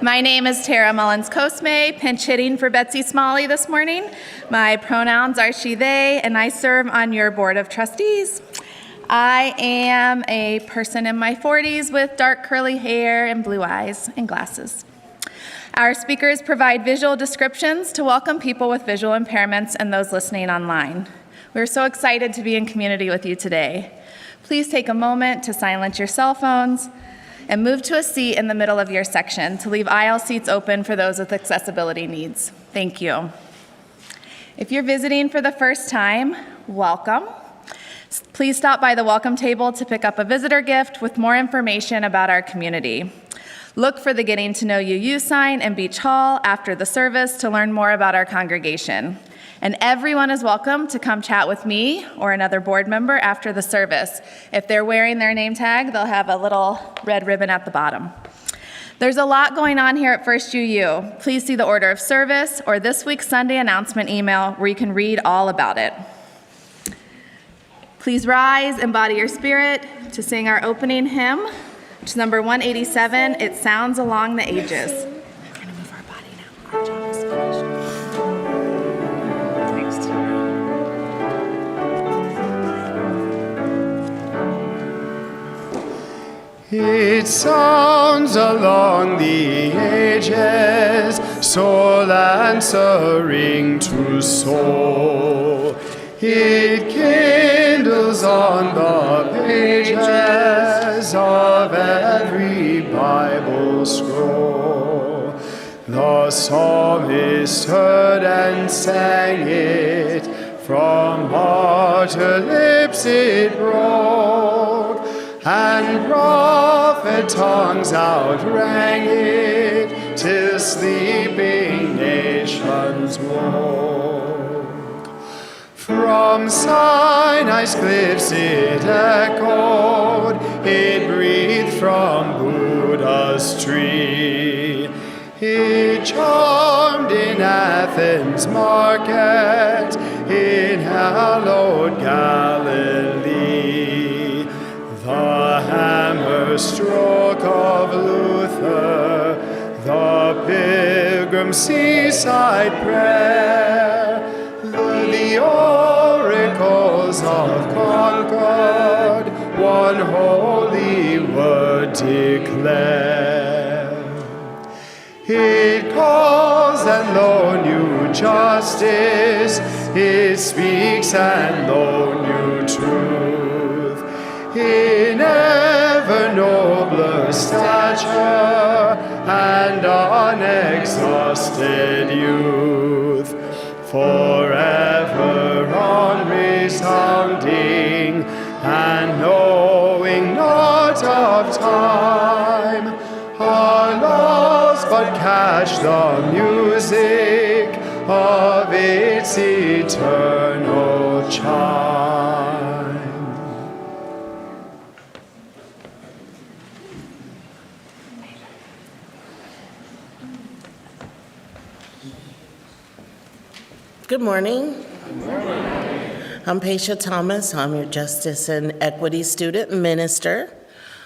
My name is Tara Mullins-Kosme, pinch hitting for Betsy Smalley this morning. My pronouns are she, they, and I serve on your board of trustees. I am a person in my 40s with dark curly hair and blue eyes and glasses. Our speakers provide visual descriptions to welcome people with visual impairments and those listening online. We're so excited to be in community with you today. Please take a moment to silence your cell phones and move to a seat in the middle of your section to leave aisle seats open for those with accessibility needs. Thank you. If you're visiting for the first time, welcome. Please stop by the welcome table to pick up a visitor gift with more information about our community. Look for the Getting to Know You sign in Beach Hall after the service to learn more about our congregation. And everyone is welcome to come chat with me or another board member after the service. If they're wearing their name tag, they'll have a little red ribbon at the bottom. There's a lot going on here at First UU. Please see the order of service or this week's Sunday announcement email where you can read all about it. Please rise, embody your spirit to sing our opening hymn, which is number 187, It Sounds Along the Ages. We're gonna move our body now. Our job is finished. It sounds along the ages, soul answering to soul. It kindles on the pages of every Bible scroll. The psalmist heard and sang it, from martyr lips it broke, and prophet tongues outrang it, till sleeping nations woke. From Sinai's cliffs it echoed, it breathed from Buddha's tree. It charmed in Athens' market, in hallowed Galilee. The hammer stroke of Luther, the pilgrim seaside prayer, the oracles of Concord, one holy word declare. It calls and lo new justice, it speaks and lo new truth. In ever nobler stature and unexhausted youth, forever on resounding and knowing not of time, our loves but catch the music of its eternal chime. Good morning. Good morning. I'm Paisha Thomas. I'm your Justice and Equity student and minister.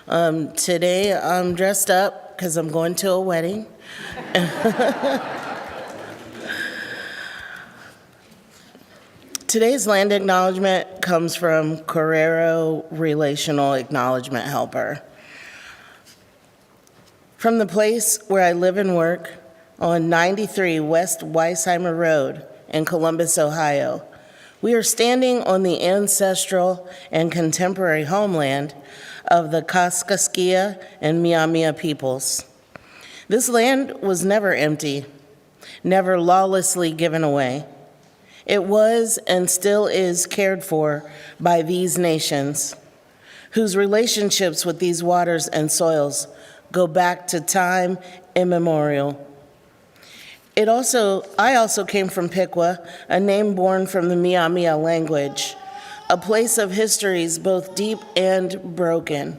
Today I'm dressed up because I'm going to a wedding. Today's land acknowledgement comes from Correro Relational Acknowledgement Helper. From the place where I live and work on 93 West Weisheimer Road in Columbus, Ohio, we are standing on the ancestral and contemporary homeland of the Kaskaskia and Miamia peoples. This land was never empty, never lawlessly given away. It was and still is cared for by these nations, whose relationships with these waters and soils go back to time immemorial. I also came from Piqua, a name born from the Miamia language, a place of histories both deep and broken.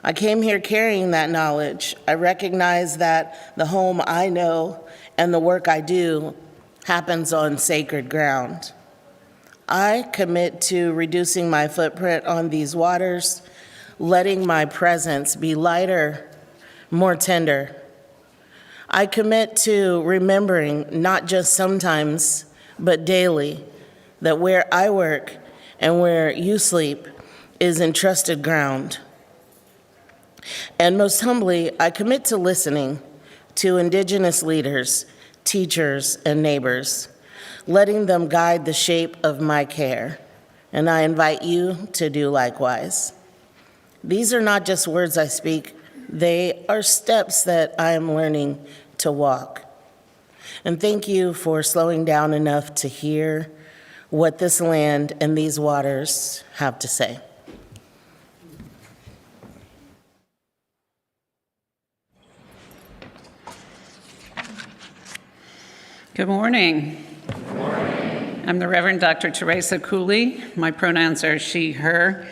I came here carrying that knowledge. I recognize that the home I know and the work I do happens on sacred ground. I commit to reducing my footprint on these waters, letting my presence be lighter, more tender. I commit to remembering, not just sometimes, but daily, that where I work and where you sleep is entrusted ground. And most humbly, I commit to listening to Indigenous leaders, teachers, and neighbors, letting them guide the shape of my care. And I invite you to do likewise. These are not just words I speak, they are steps that I am learning to walk. And thank you for slowing down enough to hear what this land and these waters have to say. Good morning. Good morning. I'm the Reverend Dr. Teresa Cooley. My pronouns are she, her.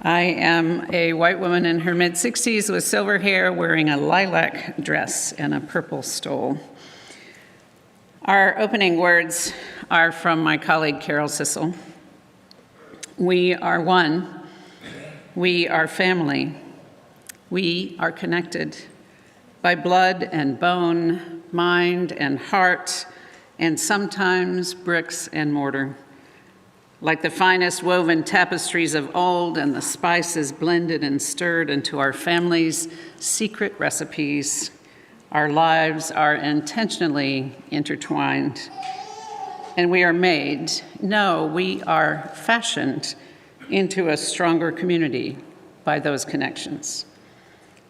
I am a white woman in her mid-60s with silver hair, wearing a lilac dress and a purple stole. Our opening words are from my colleague Carol Sissel. We are one. We are family. We are connected by blood and bone, mind and heart, and sometimes bricks and mortar. Like the finest woven tapestries of old and the spices blended and stirred into our family's secret recipes, our lives are intentionally intertwined. And we are made, no, we are fashioned into a stronger community by those connections.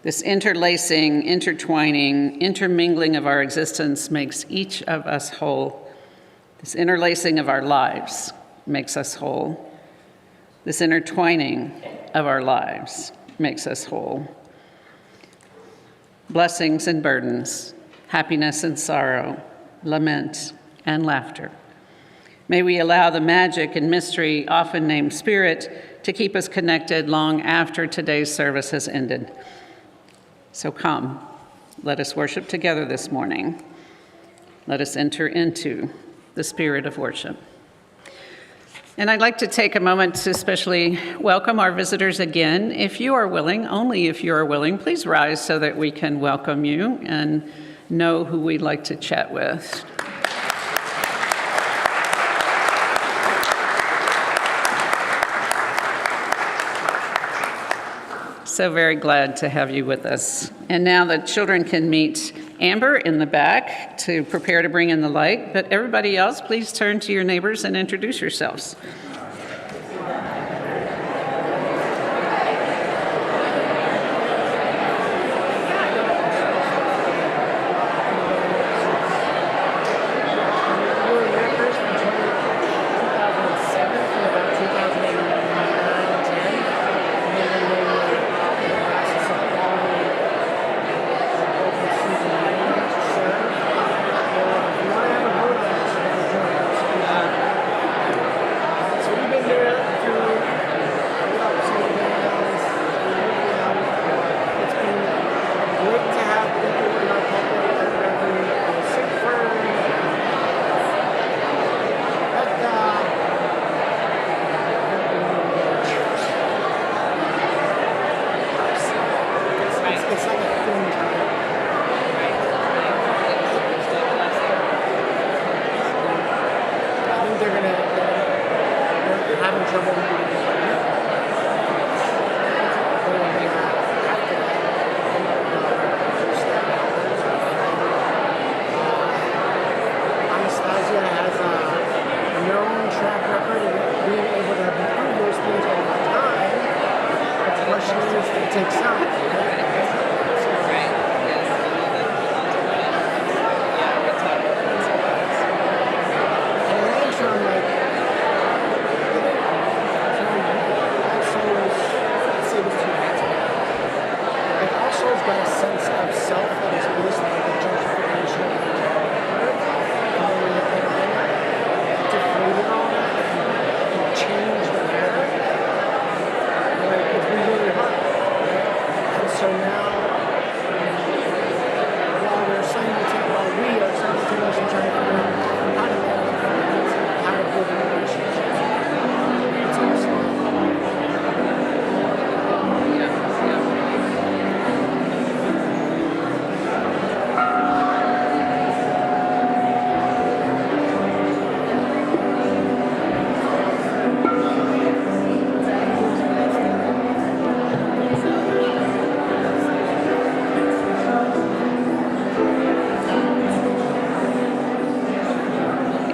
This interlacing, intertwining, intermingling of our existence makes each of us whole. This interlacing of our lives makes us whole. This intertwining of our lives makes us whole. Blessings and burdens, happiness and sorrow, lament and laughter. May we allow the magic and mystery, often named Spirit, to keep us connected long after today's service has ended. So come, let us worship together this morning. Let us enter into the spirit of worship. And I'd like to take a moment to especially welcome our visitors again. If you are willing, only if you are willing, please rise so that we can welcome you and know who we'd like to chat with. So very glad to have you with us. And now the children can meet Amber in the back to prepare to bring in the light. But everybody else, please turn to your neighbors and introduce yourselves.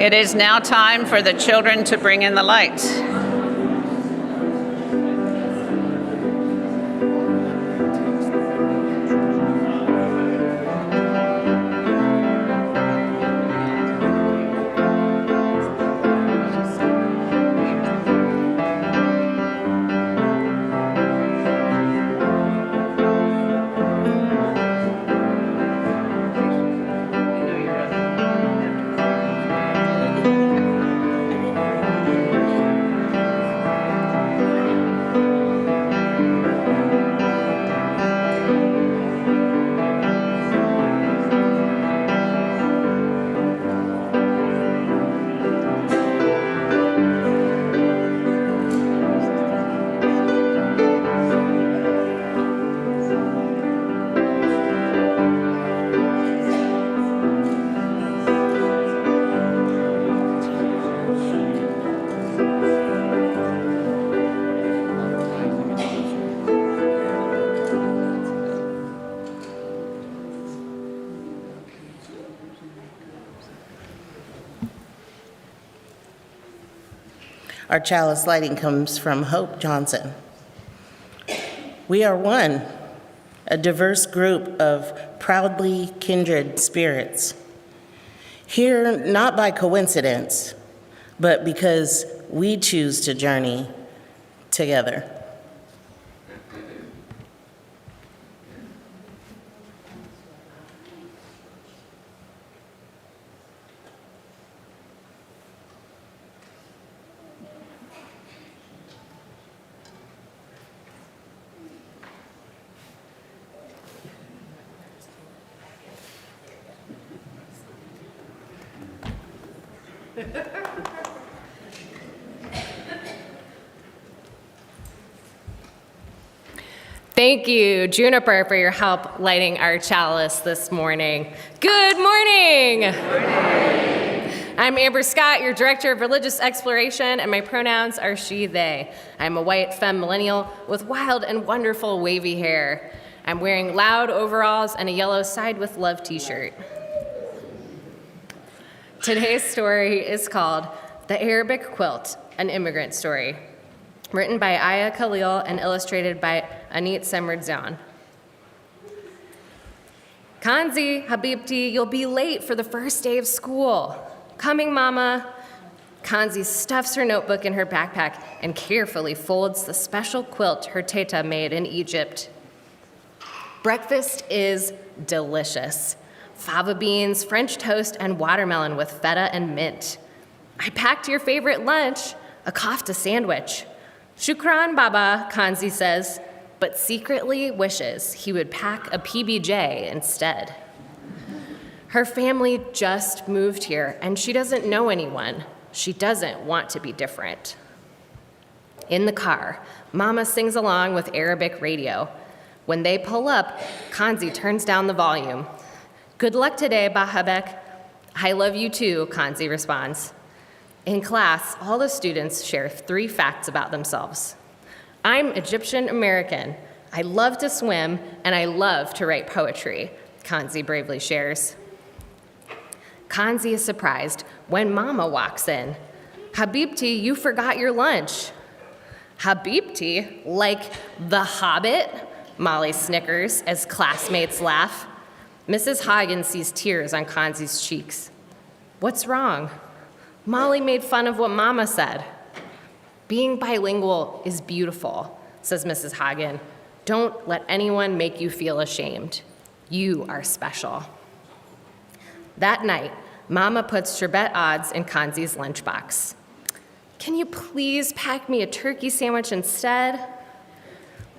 It is now time for the children to bring in the light. Our chalice lighting comes from Hope Johnson. We are one, a diverse group of proudly kindred spirits. Here not by coincidence, but because we choose to journey together. Thank you, Juniper, for your help lighting our chalice this morning. Good morning. Good morning. I'm Amber Scott, your Director of Religious Exploration, and my pronouns are she, they. I'm a white femme millennial with wild and wonderful wavy hair. I'm wearing loud overalls and a yellow Side with Love t-shirt. Today's story is called The Arabic Quilt, an Immigrant Story, written by Aya Khalil and illustrated by Anit Semradzan. Kanzi, Habibti, you'll be late for the first day of school. Coming, Mama. Kanzi stuffs her notebook in her backpack and carefully folds the special quilt her teta made in Egypt. Breakfast is delicious. Fava beans, French toast, and watermelon with feta and mint. I packed your favorite lunch, a kofta sandwich. Shukran, Baba, Kanzi says, but secretly wishes he would pack a PBJ instead. Her family just moved here, and she doesn't know anyone. She doesn't want to be different. In the car, Mama sings along with Arabic radio. When they pull up, Kanzi turns down the volume. Good luck today, Bahabek. I love you too, Kanzi responds. In class, all the students share 3 facts about themselves. I'm Egyptian American. I love to swim, and I love to write poetry, Kanzi bravely shares. Kanzi is surprised when Mama walks in. Habibti, you forgot your lunch. Habibti, like the Hobbit? Molly snickers as classmates laugh. Mrs. Hagen sees tears on Kanzi's cheeks. What's wrong? Molly made fun of what Mama said. Being bilingual is beautiful, says Mrs. Hagen. Don't let anyone make you feel ashamed. You are special. That night, Mama puts sherbet odds in Kanzi's lunchbox. Can you please pack me a turkey sandwich instead?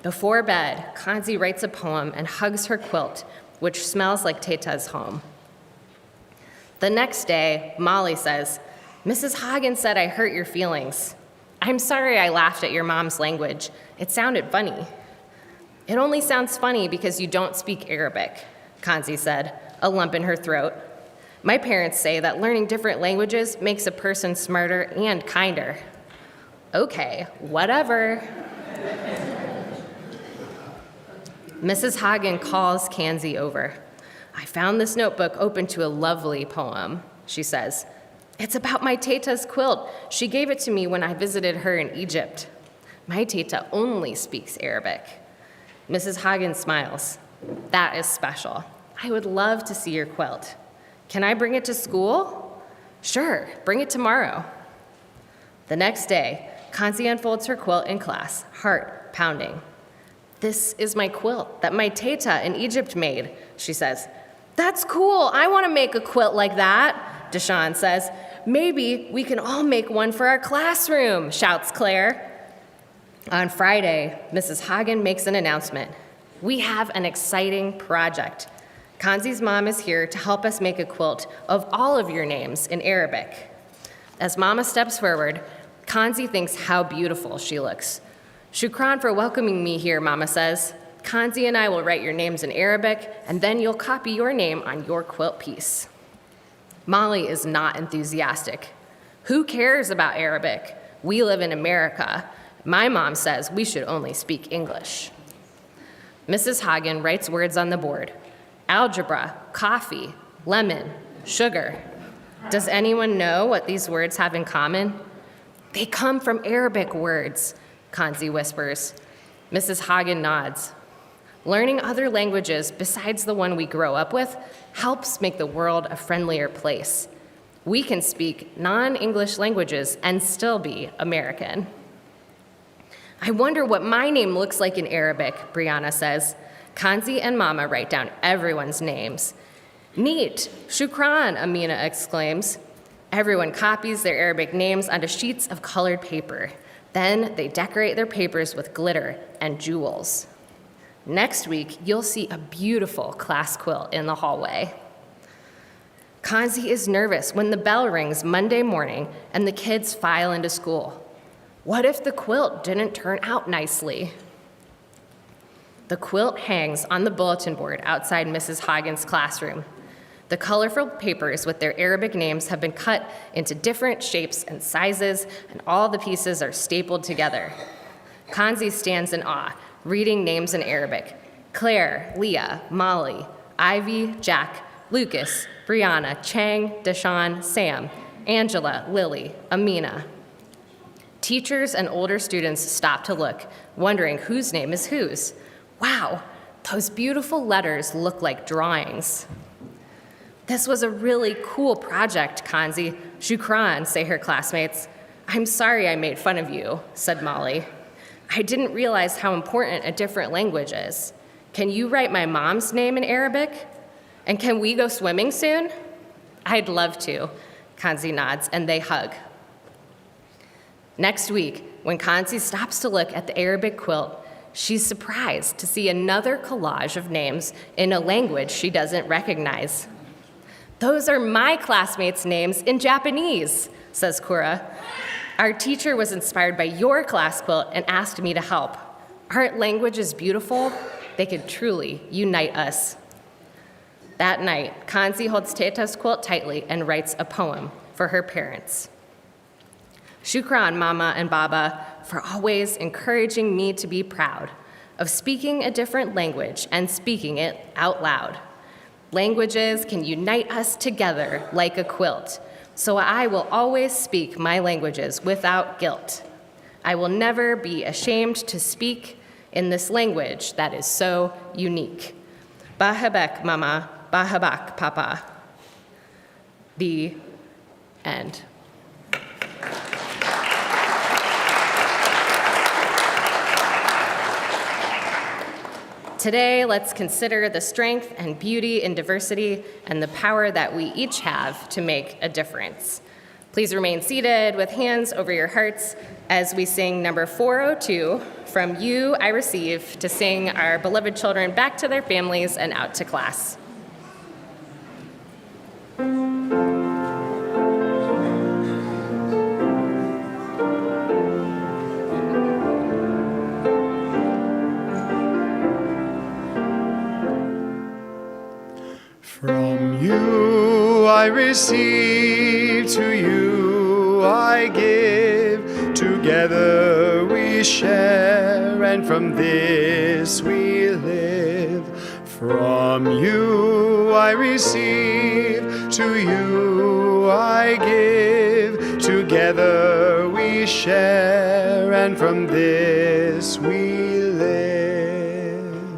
Before bed, Kanzi writes a poem and hugs her quilt, which smells like Teta's home. The next day, Molly says, Mrs. Hagen said I hurt your feelings. I'm sorry I laughed at your mom's language. It sounded funny. It only sounds funny because you don't speak Arabic, Kanzi said, a lump in her throat. My parents say that learning different languages makes a person smarter and kinder. Okay, whatever. Mrs. Hagen calls Kanzi over. I found this notebook open to a lovely poem, she says. It's about my teta's quilt. She gave it to me when I visited her in Egypt. My teta only speaks Arabic. Mrs. Hagen smiles. That is special. I would love to see your quilt. Can I bring it to school? Sure, bring it tomorrow. The next day, Kanzi unfolds her quilt in class, heart pounding. This is my quilt that my teta in Egypt made, she says. That's cool. I want to make a quilt like that, Deshawn says. Maybe we can all make one for our classroom, shouts Claire. On Friday, Mrs. Hagen makes an announcement. We have an exciting project. Kanzi's mom is here to help us make a quilt of all of your names in Arabic. As Mama steps forward, Kanzi thinks how beautiful she looks. Shukran for welcoming me here, Mama says. Kanzi and I will write your names in Arabic, and then you'll copy your name on your quilt piece. Molly is not enthusiastic. Who cares about Arabic? We live in America. My mom says we should only speak English. Mrs. Hagen writes words on the board. Algebra, coffee, lemon, sugar. Does anyone know what these words have in common? They come from Arabic words, Kanzi whispers. Mrs. Hagen nods. Learning other languages besides the one we grow up with helps make the world a friendlier place. We can speak non-English languages and still be American. I wonder what my name looks like in Arabic, Brianna says. Kanzi and Mama write down everyone's names. Neat, shukran, Amina exclaims. Everyone copies their Arabic names onto sheets of colored paper. Then they decorate their papers with glitter and jewels. Next week, you'll see a beautiful class quilt in the hallway. Kanzi is nervous when the bell rings Monday morning and the kids file into school. What if the quilt didn't turn out nicely? The quilt hangs on the bulletin board outside Mrs. Hagen's classroom. The colorful papers with their Arabic names have been cut into different shapes and sizes, and all the pieces are stapled together. Kanzi stands in awe, reading names in Arabic. Claire, Leah, Molly, Ivy, Jack, Lucas, Brianna, Chang, Deshawn, Sam, Angela, Lily, Amina. Teachers and older students stop to look, wondering whose name is whose. Wow, those beautiful letters look like drawings. This was a really cool project, Kanzi. Shukran, say her classmates. I'm sorry I made fun of you, said Molly. I didn't realize how important a different language is. Can you write my mom's name in Arabic? And can we go swimming soon? I'd love to, Kanzi nods, and they hug. Next week, when Kanzi stops to look at the Arabic quilt, she's surprised to see another collage of names in a language she doesn't recognize. Those are my classmates' names in Japanese, says Kura. Our teacher was inspired by your class quilt and asked me to help. Aren't languages beautiful? They could truly unite us. That night, Kanzi holds Teta's quilt tightly and writes a poem for her parents. Shukran, Mama and Baba, for always encouraging me to be proud of speaking a different language and speaking it out loud. Languages can unite us together like a quilt, so I will always speak my languages without guilt. I will never be ashamed to speak in this language that is so unique. Bahabek, Mama, Bahabak, Papa. The end. Today, let's consider the strength and beauty in diversity and the power that we each have to make a difference. Please remain seated with hands over your hearts as we sing number 402, From You I Receive, to sing our beloved children back to their families and out to class. From you I receive, to you I give. Together we share, and from this we live. From you I receive, to you I give. together we share, and from this we live.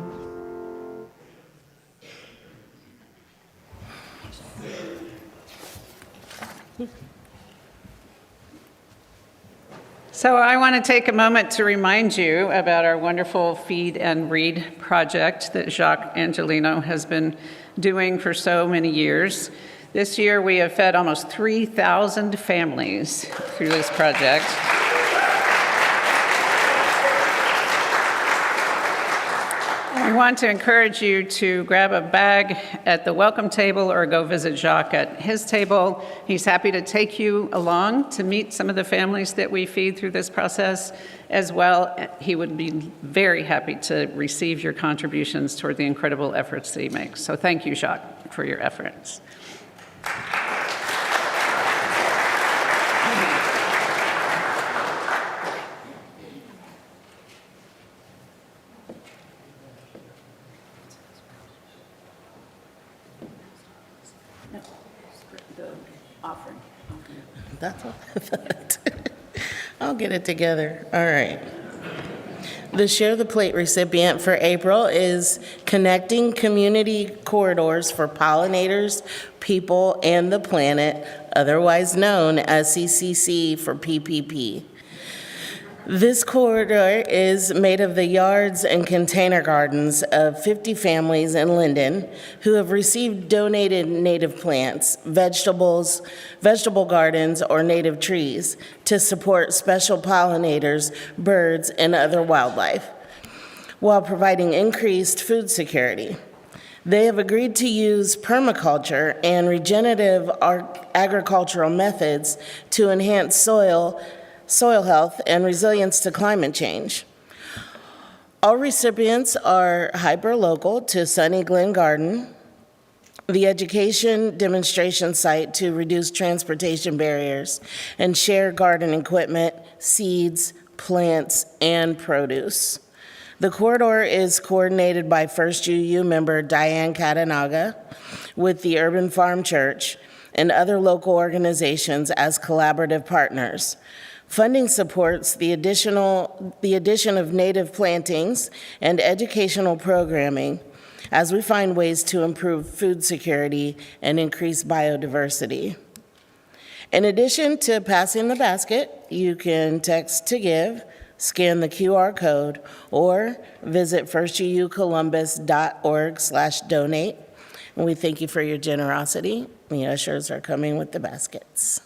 So I want to take a moment to remind you about our wonderful Feed and Read project that Jacques Angelino has been doing for so many years. This year we have fed almost 3,000 families through this project. We want to encourage you to grab a bag at the welcome table or go visit Jacques at his table. He's happy to take you along to meet some of the families that we feed through this process as well. He would be very happy to receive your contributions toward the incredible efforts that he makes. So thank you, Jacques, for your efforts. That's what I thought. I'll get it together. All right. The Share the Plate recipient for April is Connecting Community Corridors for Pollinators, People, and the Planet, otherwise known as CCC for PPP. This corridor is made of the yards and container gardens of 50 families in Linden who have received donated native plants, vegetables, vegetable gardens, or native trees to support special pollinators, birds, and other wildlife, while providing increased food security. They have agreed to use permaculture and regenerative agricultural methods to enhance soil health, and resilience to climate change. All recipients are hyper-local to Sunny Glen Garden, the education demonstration site to reduce transportation barriers and share garden equipment, seeds, plants, and produce. The corridor is coordinated by First UU member Diane Katanaga with the Urban Farm Church and other local organizations as collaborative partners. Funding supports the addition of native plantings and educational programming as we find ways to improve food security and increase biodiversity. In addition to passing the basket, you can text to give, scan the QR code, or visit firstucolumbus.org/donate. And we thank you for your generosity. The ushers are coming with the baskets.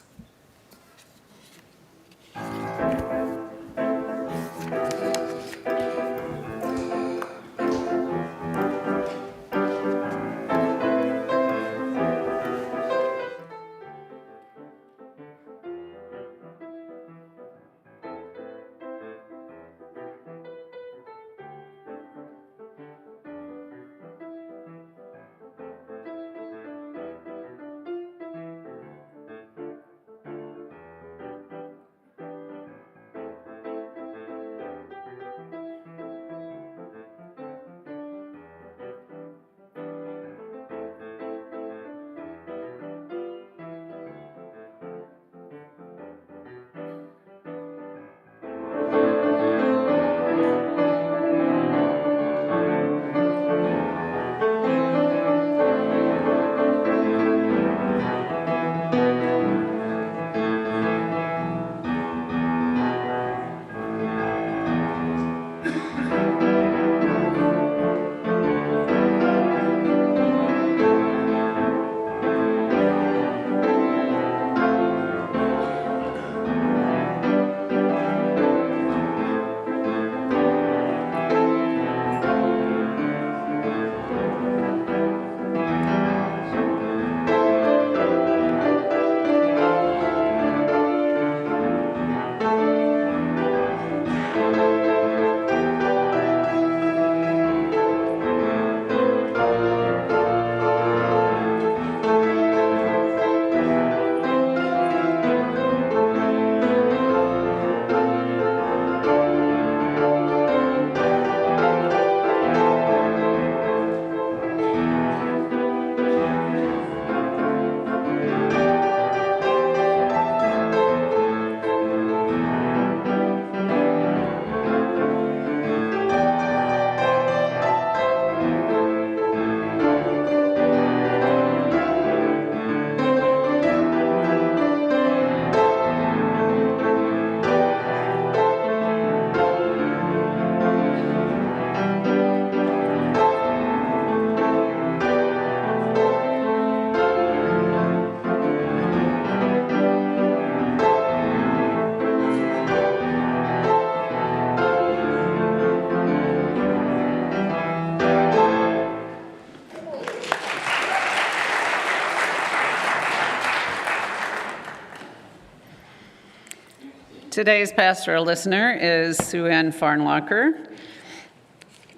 Today's pastoral listener is Sue Ann Farnlocker.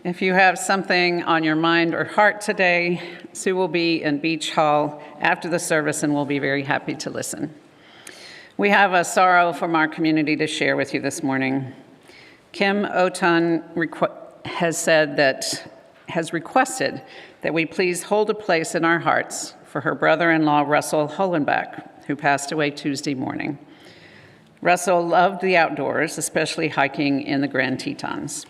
If you have something on your mind or heart today, Sue will be in Beach Hall after the service and we'll be very happy to listen. We have a sorrow from our community to share with you this morning. Kim Oton has requested that we please hold a place in our hearts for her brother-in-law, Russell Hollenbach, who passed away Tuesday morning. Russell loved the outdoors, especially hiking in the Grand Tetons.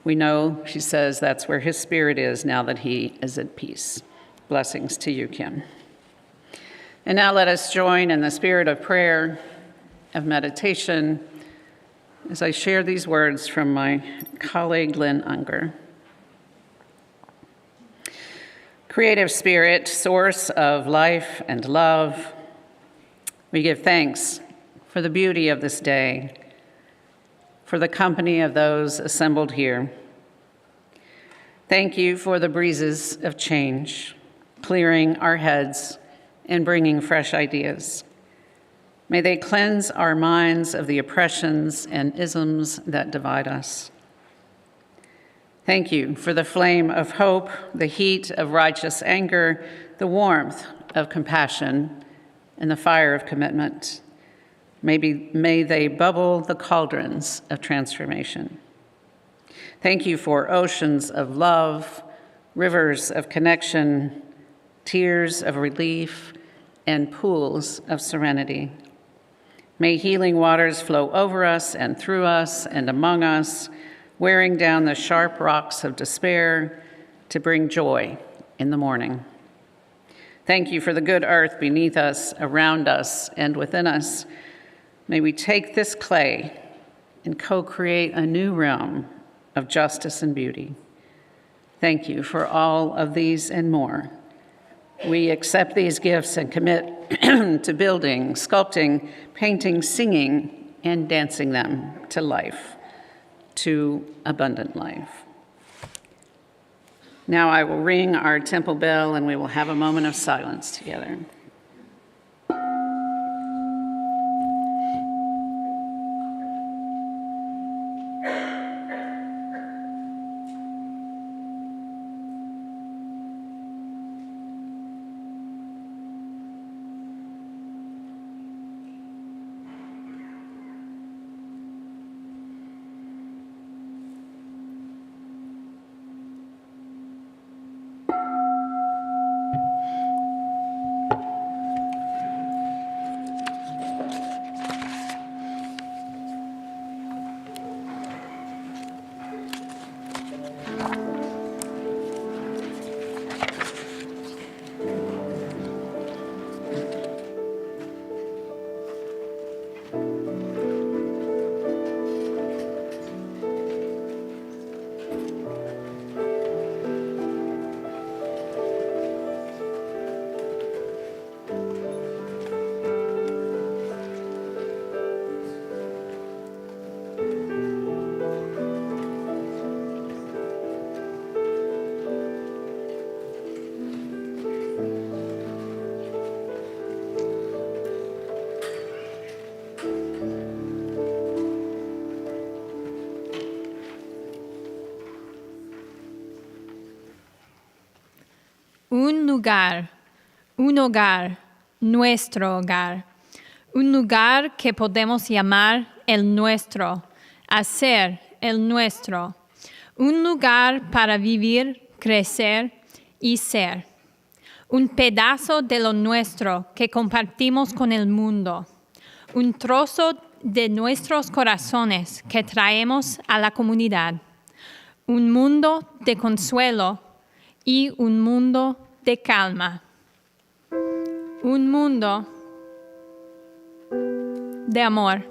We know, she says, that's where his spirit is now that he is at peace. Blessings to you, Kim. And now let us join in the spirit of prayer, of meditation, as I share these words from my colleague, Lynn Unger. Creative Spirit, source of life and love, we give thanks for the beauty of this day, for the company of those assembled here. Thank you for the breezes of change, clearing our heads and bringing fresh ideas. May they cleanse our minds of the oppressions and isms that divide us. Thank you for the flame of hope, the heat of righteous anger, the warmth of compassion, and the fire of commitment. May they bubble the cauldrons of transformation. Thank you for oceans of love, rivers of connection, tears of relief, and pools of serenity. May healing waters flow over us and through us and among us, wearing down the sharp rocks of despair to bring joy in the morning. Thank you for the good earth beneath us, around us, and within us. May we take this clay and co-create a new realm of justice and beauty. Thank you for all of these and more. We accept these gifts and commit to building, sculpting, painting, singing, and dancing them to life, to abundant life. Now I will ring our temple bell and we will have a moment of silence together. Un hogar, nuestro hogar, un lugar que podemos llamar el nuestro, hacer el nuestro, un lugar para vivir, crecer y ser, un pedazo de lo nuestro que compartimos con el mundo, un trozo de nuestros corazones que traemos a la comunidad, un mundo de consuelo y un mundo de calma. Un mundo de amor.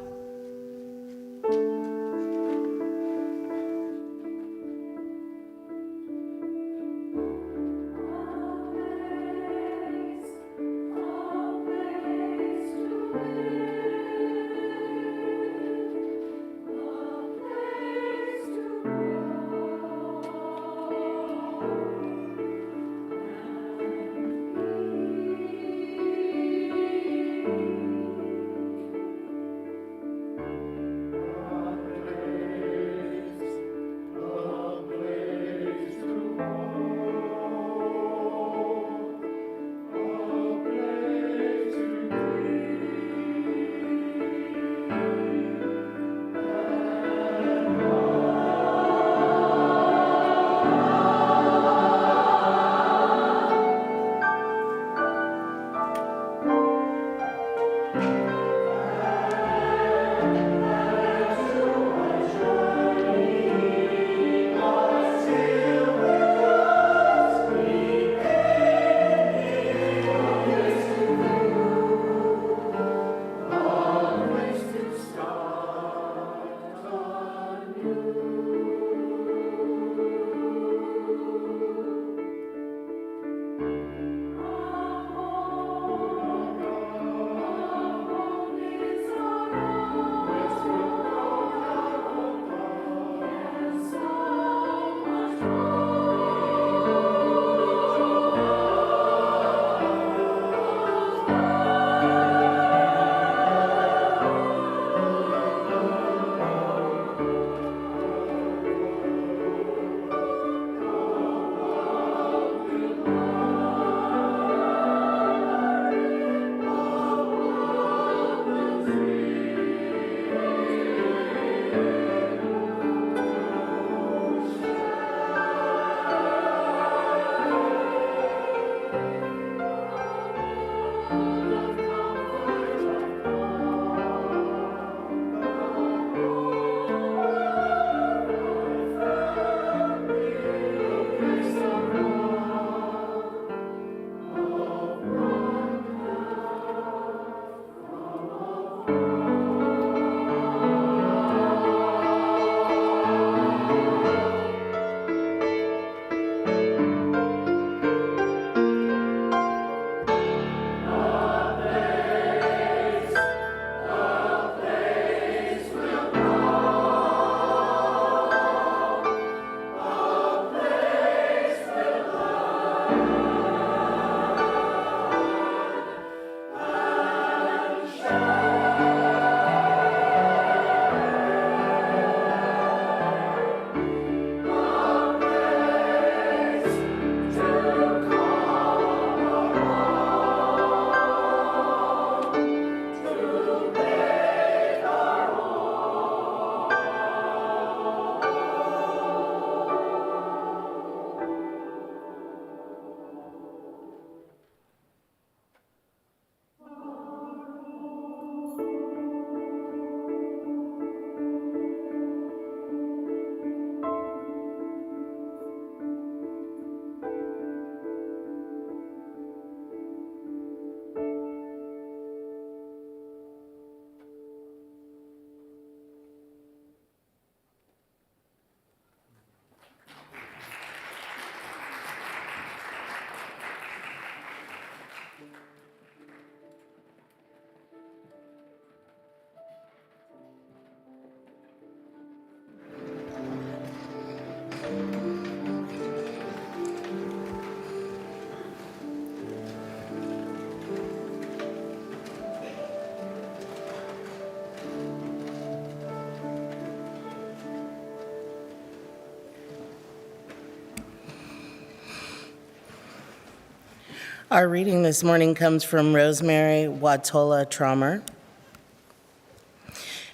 Our reading this morning comes from Rosemary Watola Traumer.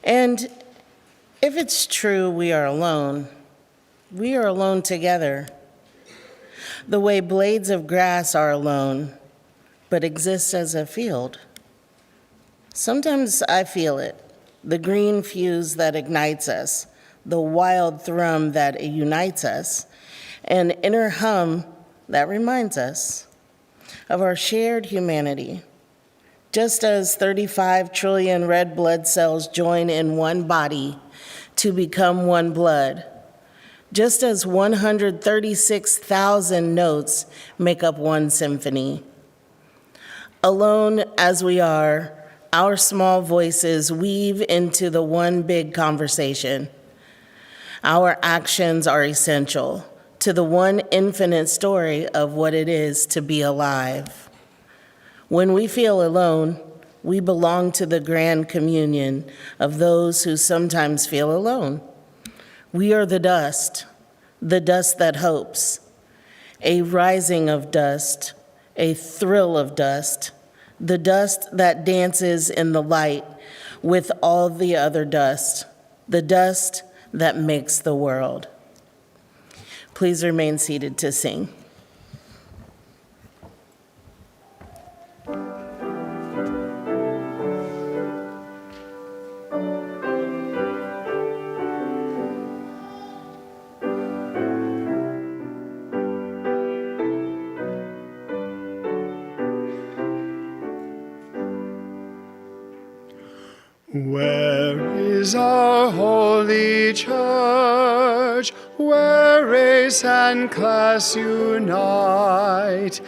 And if it's true we are alone together, the way blades of grass are alone, but exist as a field. Sometimes I feel it, the green fuse that ignites us, the wild thrum that unites us, an inner hum that reminds us of our shared humanity. Just as 35 trillion red blood cells join in one body to become one blood, just as 136,000 notes make up one symphony. Alone as we are, our small voices weave into the one big conversation. Our actions are essential to the one infinite story of what it is to be alive. When we feel alone, we belong to the grand communion of those who sometimes feel alone. We are the dust that hopes, a rising of dust, a thrill of dust, the dust that dances in the light with all the other dust, the dust that makes the world. Please remain seated to sing. Where is our holy church, where race and class unite,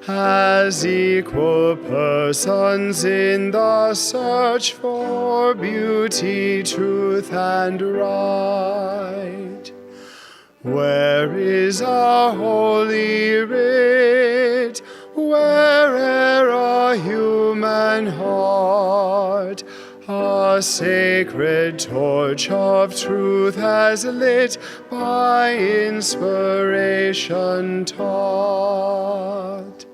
as equal persons in the search for beauty, truth, and right? Where is our holy writ, where'er a human heart a sacred torch of truth has lit, by inspiration taught?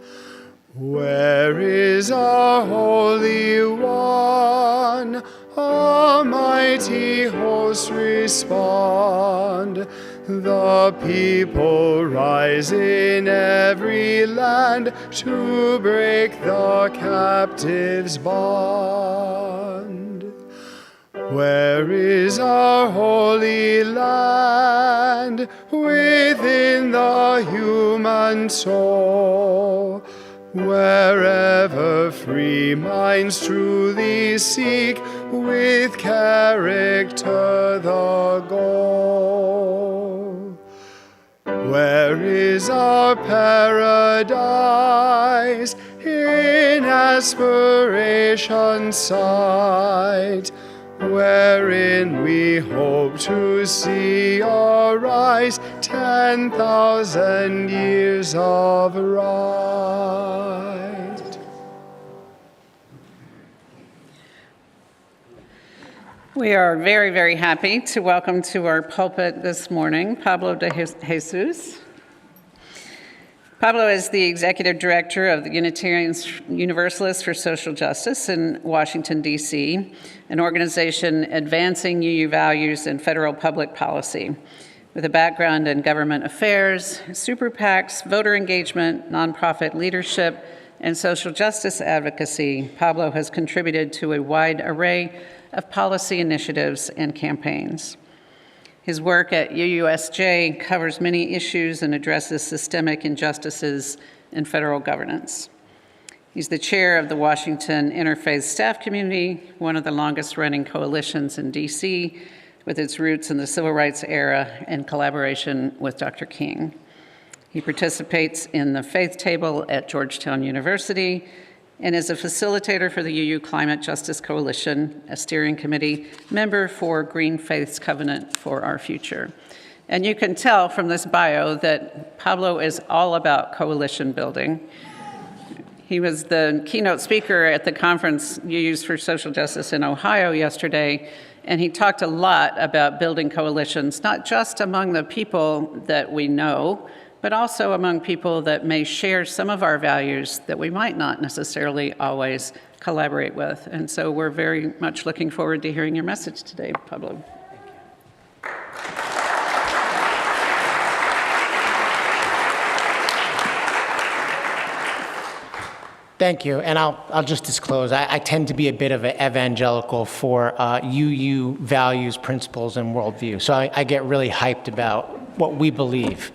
Where is our Holy One? A mighty host respond. The people rise in every land to break the captive's bond. Where is our holy land within the human soul? Wherever free minds truly seek with character the goal. Where is our paradise in aspiration's sight, wherein we hope to see arise 10,000 years of right? We are very, very happy to welcome to our pulpit this morning Pablo de Jesus. Pablo is the executive director of the Unitarian Universalists for Social Justice in Washington, D.C., an organization advancing UU values and federal public policy. With a background in government affairs, super PACs, voter engagement, nonprofit leadership, and social justice advocacy, Pablo has contributed to a wide array of policy initiatives and campaigns. His work at UUSJ covers many issues and addresses systemic injustices in federal governance. He's the chair of the Washington Interfaith Staff Community, one of the longest-running coalitions in D.C., with its roots in the civil rights era and collaboration with Dr. King. He participates in the Faith Table at Georgetown University and is a facilitator for the UU Climate Justice Coalition, a steering committee member for Green Faith's Covenant for Our Future. And you can tell from this bio that Pablo is all about coalition building. He was the keynote speaker at the conference you used for social justice in Ohio yesterday, and he talked a lot about building coalitions, not just among the people that we know, but also among people that may share some of our values that we might not necessarily always collaborate with. And so we're very much looking forward to hearing your message today, Pablo. Thank you, and I'll just disclose, I tend to be a bit of an evangelical for UU values, principles, and worldview, so I get really hyped about what we believe.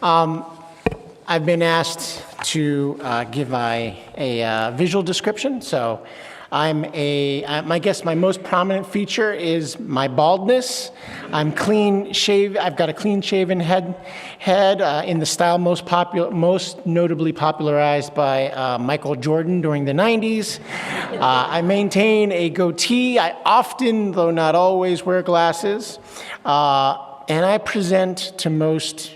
I've been asked to give a visual description, so I guess my most prominent feature is my baldness. I'm clean shaved. I've got a clean shaven head in the style most notably popularized by Michael Jordan during the 90s. I maintain a goatee. I often, though not always, wear glasses. And I present to most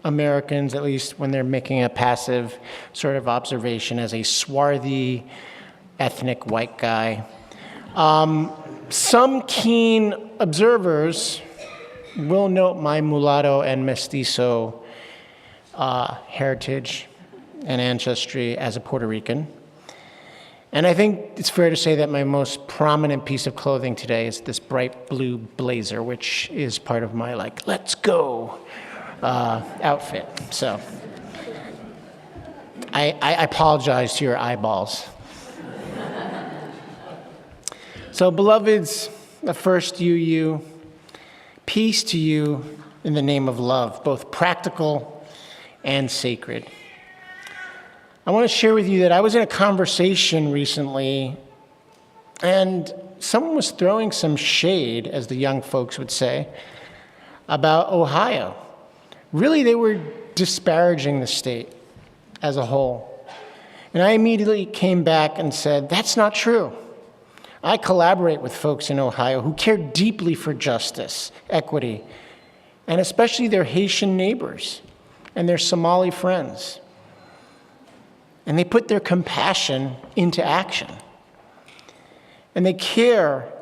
Americans, at least when they're making a passive sort of observation, as a swarthy, ethnic white guy. Some keen observers will note my mulatto and mestizo heritage and ancestry as a Puerto Rican. And I think it's fair to say that my most prominent piece of clothing today is this bright blue blazer, which is part of my, let's go outfit. So I apologize to your eyeballs. So, beloveds, the first UU, peace to you in the name of love, both practical and sacred. I want to share with you that I was in a conversation recently, and someone was throwing some shade, as the young folks would say, about Ohio. Really, they were disparaging the state as a whole. And I immediately came back and said, that's not true. I collaborate with folks in Ohio who care deeply for justice, equity, and especially their Haitian neighbors and their Somali friends. And they put their compassion into action. And they care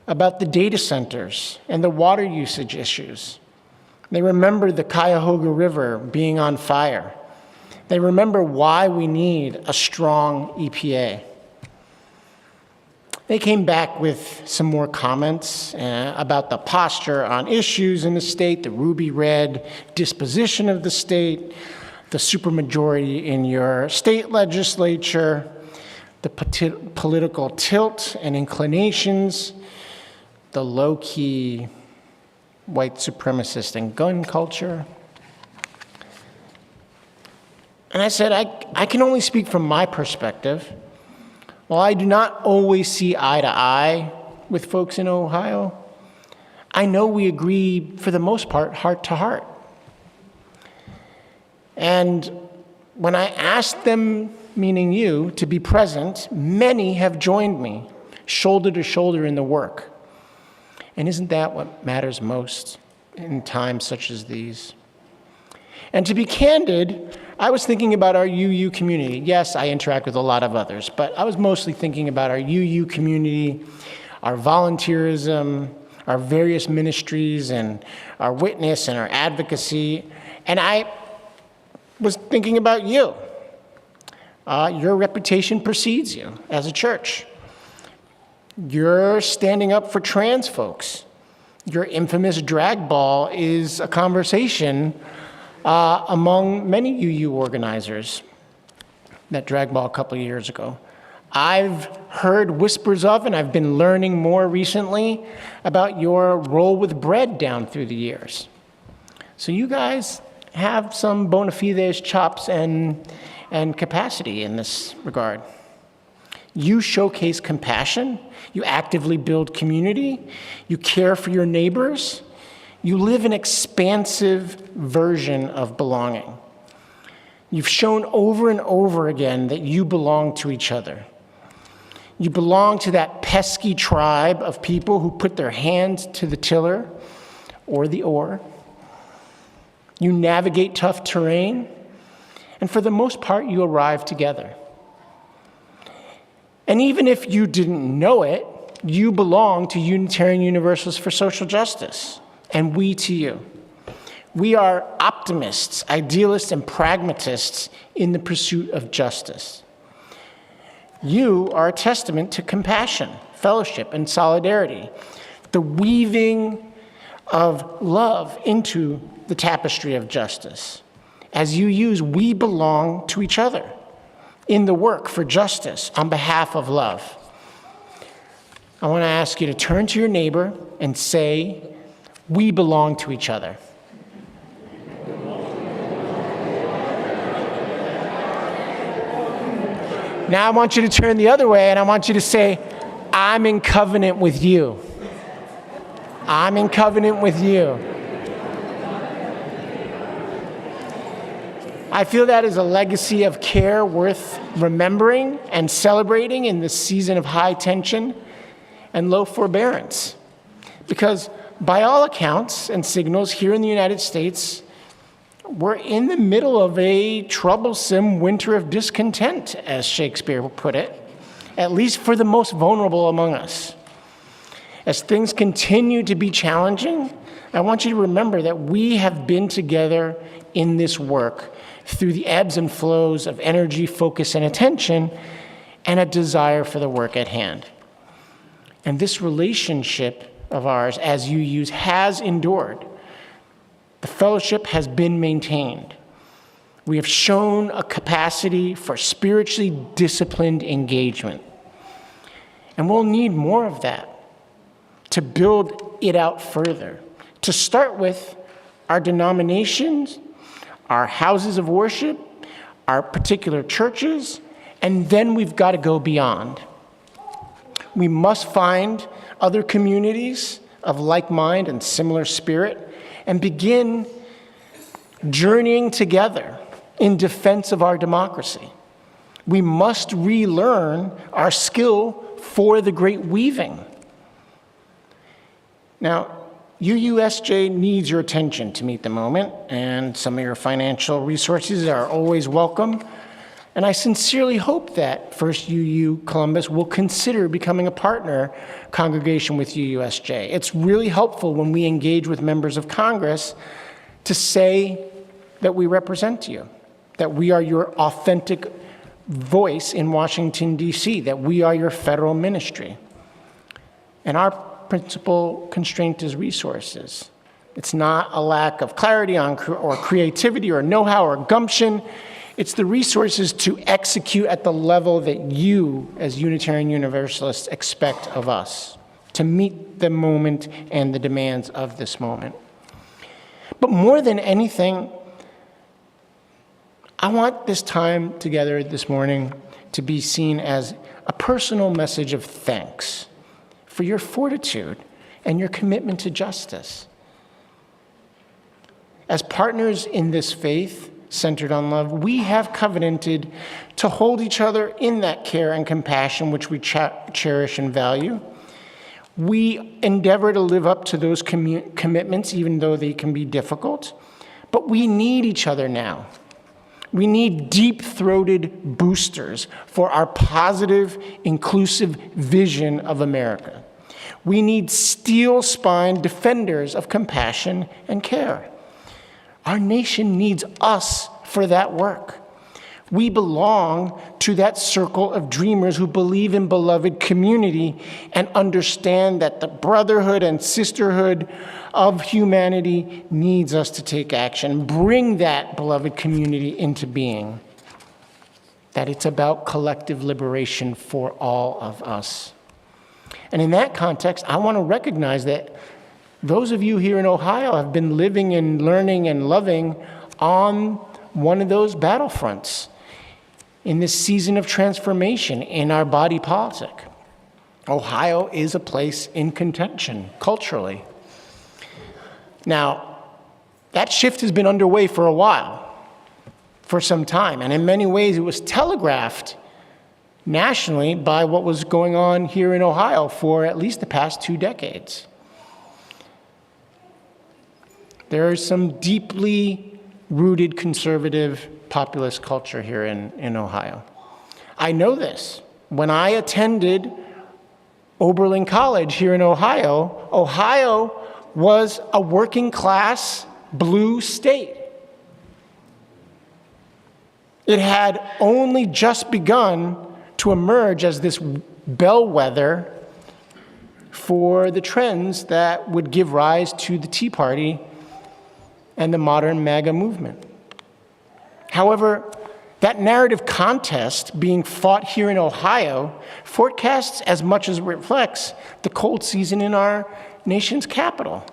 about the data centers and the water usage issues. They remember the Cuyahoga River being on fire. They remember why we need a strong EPA. They came back with some more comments about the posture on issues in the state, the ruby red disposition of the state, the supermajority in your state legislature, the political tilt and inclinations, the low-key white supremacist and gun culture. And I said, I can only speak from my perspective. While I do not always see eye to eye with folks in Ohio, I know we agree, for the most part, heart to heart. And when I asked them, meaning you, to be present, many have joined me, shoulder to shoulder in the work. And isn't that what matters most in times such as these? And to be candid, I was thinking about our UU community. Yes, I interact with a lot of others, but I was mostly thinking about our UU community, our volunteerism, our various ministries, and our witness and our advocacy. And I was thinking about you. Your reputation precedes you as a church. You're standing up for trans folks. Your infamous drag ball is a conversation among many UU organizers, that drag ball a couple of years ago. I've heard whispers of, and I've been learning more recently, about your role with bread down through the years. So you guys have some bona fides chops and capacity in this regard. You showcase compassion, you actively build community, you care for your neighbors, you live an expansive version of belonging. You've shown over and over again that you belong to each other. You belong to that pesky tribe of people who put their hands to the tiller, or the oar. You navigate tough terrain, and for the most part, you arrive together. And even if you didn't know it, you belong to Unitarian Universalists for Social Justice, and we to you. We are optimists, idealists, and pragmatists in the pursuit of justice. You are a testament to compassion, fellowship, and solidarity, the weaving of love into the tapestry of justice. As you use "we belong" to each other in the work for justice on behalf of love. I want to ask you to turn to your neighbor and say, "We belong to each other." Now I want you to turn the other way and I want you to say, "I'm in covenant with you." I'm in covenant with you. I feel that is a legacy of care worth remembering and celebrating in this season of high tension and low forbearance. Because by all accounts and signals here in the United States, we're in the middle of a troublesome winter of discontent, as Shakespeare put it, at least for the most vulnerable among us. As things continue to be challenging, I want you to remember that we have been together in this work through the ebbs and flows of energy, focus, and attention, and a desire for the work at hand. And this relationship of ours, as you use, has endured. The fellowship has been maintained. We have shown a capacity for spiritually disciplined engagement. And we'll need more of that to build it out further. To start with our denominations, our houses of worship, our particular churches, and then we've got to go beyond. We must find other communities of like mind and similar spirit and begin journeying together in defense of our democracy. We must relearn our skill for the great weaving. Now, UUSJ needs your attention to meet the moment, and some of your financial resources are always welcome. And I sincerely hope that First UU Columbus will consider becoming a partner congregation with UUSJ. It's really helpful when we engage with members of Congress to say that we represent you, that we are your authentic voice in Washington, D.C., that we are your federal ministry. And our principal constraint is resources. It's not a lack of clarity or creativity or know-how or gumption. It's the resources to execute at the level that you, as Unitarian Universalists, expect of us, to meet the moment and the demands of this moment. But more than anything, I want this time together this morning to be seen as a personal message of thanks for your fortitude and your commitment to justice. As partners in this faith centered on love, we have covenanted to hold each other in that care and compassion which we cherish and value. We endeavor to live up to those commitments, even though they can be difficult. But we need each other now. We need deep-throated boosters for our positive, inclusive vision of America. We need steel-spined defenders of compassion and care. Our nation needs us for that work. We belong to that circle of dreamers who believe in beloved community and understand that the brotherhood and sisterhood of humanity needs us to take action, bring that beloved community into being, that it's about collective liberation for all of us. And in that context, I want to recognize that those of you here in Ohio have been living and learning and loving on one of those battlefronts in this season of transformation in our body politic. Ohio is a place in contention culturally. Now, that shift has been underway for a while, for some time, and in many ways it was telegraphed nationally by what was going on here in Ohio for at least the past 2 decades. There is some deeply rooted conservative populist culture here in Ohio. I know this. When I attended Oberlin College here in Ohio, Ohio was a working class blue state. It had only just begun to emerge as this bellwether for the trends that would give rise to the Tea Party and the modern MAGA movement. However, that narrative contest being fought here in Ohio forecasts as much as it reflects the cold season in our nation's capital.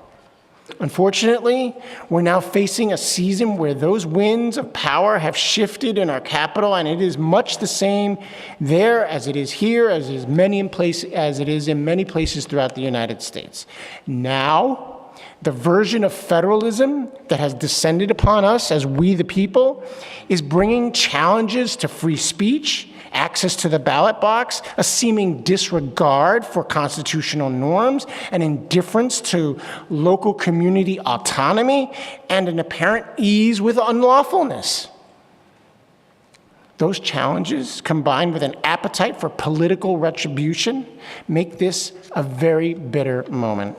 Unfortunately, we're now facing a season where those winds of power have shifted in our capital, and it is much the same there as it is here, as it is in many places throughout the United States. Now, the version of federalism that has descended upon us as we the people is bringing challenges to free speech, access to the ballot box, a seeming disregard for constitutional norms, an indifference to local community autonomy, and an apparent ease with unlawfulness. Those challenges, combined with an appetite for political retribution, make this a very bitter moment.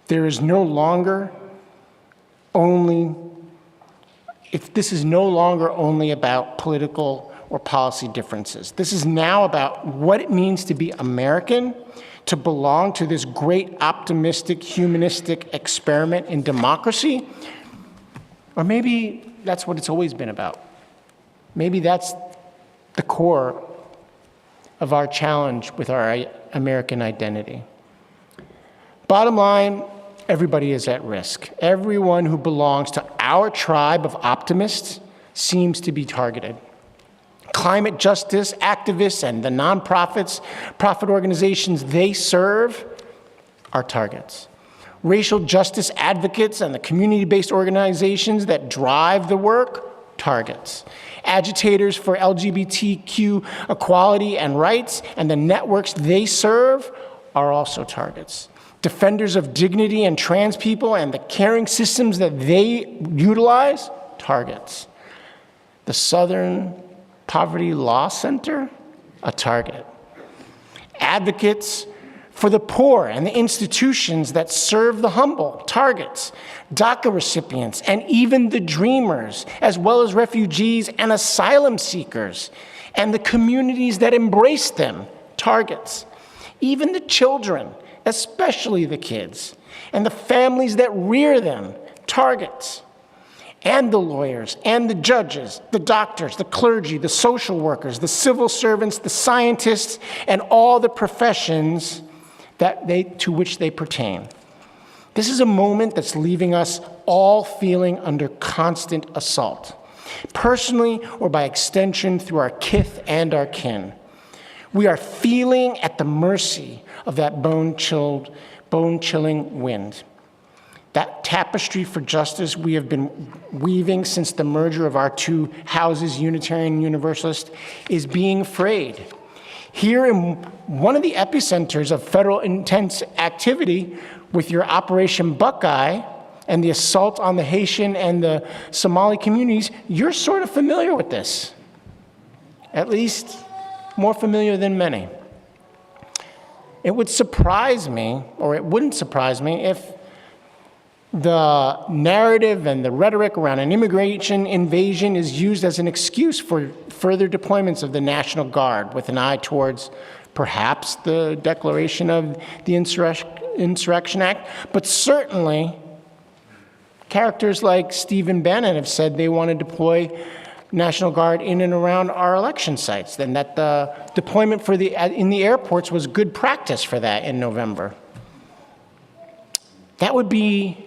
This is no longer only about political or policy differences. This is now about what it means to be American, to belong to this great optimistic, humanistic experiment in democracy. Or maybe that's what it's always been about. Maybe that's the core of our challenge with our American identity. Bottom line, everybody is at risk. Everyone who belongs to our tribe of optimists seems to be targeted. Climate justice activists and the nonprofits, profit organizations they serve are targets. Racial justice advocates and the community-based organizations that drive the work, targets. Agitators for LGBTQ equality and rights and the networks they serve are also targets. Defenders of dignity and trans people and the caring systems that they utilize, targets. The Southern Poverty Law Center, a target. Advocates for the poor and the institutions that serve the humble, targets. DACA recipients and even the dreamers, as well as refugees and asylum seekers, and the communities that embrace them, targets. Even the children, especially the kids, and the families that rear them, targets. And the lawyers, and the judges, the doctors, the clergy, the social workers, the civil servants, the scientists, and all the professions to which they pertain. This is a moment that's leaving us all feeling under constant assault, personally or by extension through our kith and our kin. We are feeling at the mercy of that bone-chilling wind. That tapestry for justice we have been weaving since the merger of our two houses, Unitarian and Universalist, is being frayed. Here in one of the epicenters of federal intense activity with your Operation Buckeye and the assault on the Haitian and the Somali communities, you're sort of familiar with this, at least more familiar than many. It would surprise me, or it wouldn't surprise me, if the narrative and the rhetoric around an immigration invasion is used as an excuse for further deployments of the National Guard with an eye towards perhaps the declaration of the Insurrection Act. But certainly, characters like Stephen Bannon have said they want to deploy National Guard in and around our election sites, and that the deployment in the airports was good practice for that in November. That would be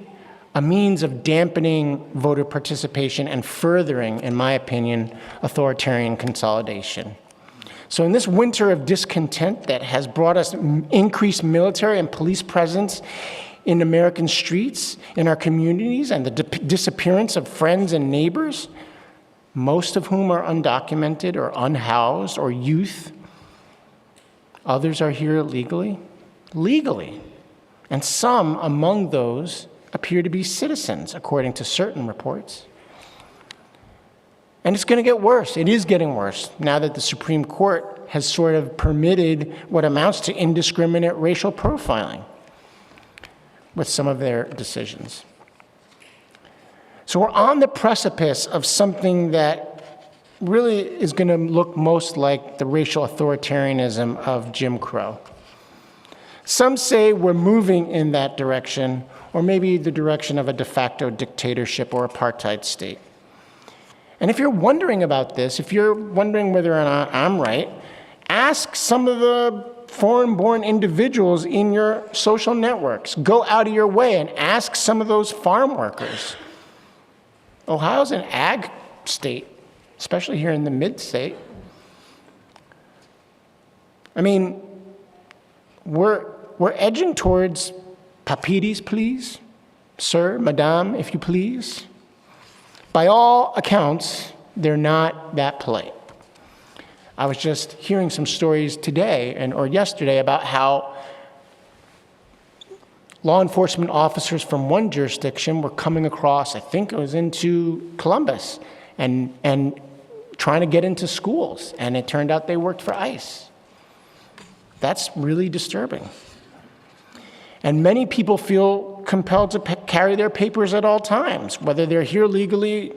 a means of dampening voter participation and furthering, in my opinion, authoritarian consolidation. So in this winter of discontent that has brought us increased military and police presence in American streets, in our communities, and the disappearance of friends and neighbors, most of whom are undocumented or unhoused or youth, others are here illegally, and some among those appear to be citizens, according to certain reports. And it's going to get worse. It is getting worse now that the Supreme Court has sort of permitted what amounts to indiscriminate racial profiling with some of their decisions. So we're on the precipice of something that really is going to look most like the racial authoritarianism of Jim Crow. Some say we're moving in that direction, or maybe the direction of a de facto dictatorship or apartheid state. And if you're wondering about this, if you're wondering whether or not I'm right, ask some of the foreign-born individuals in your social networks. Go out of your way and ask some of those farm workers. Ohio's an ag state, especially here in the mid-state. I mean, we're edging towards papiris, please, sir, madame, if you please. By all accounts, they're not that polite. I was just hearing some stories today or yesterday about how law enforcement officers from one jurisdiction were coming across, I think it was into Columbus, and trying to get into schools, and it turned out they worked for ICE. That's really disturbing. And many people feel compelled to carry their papers at all times, whether they're here legally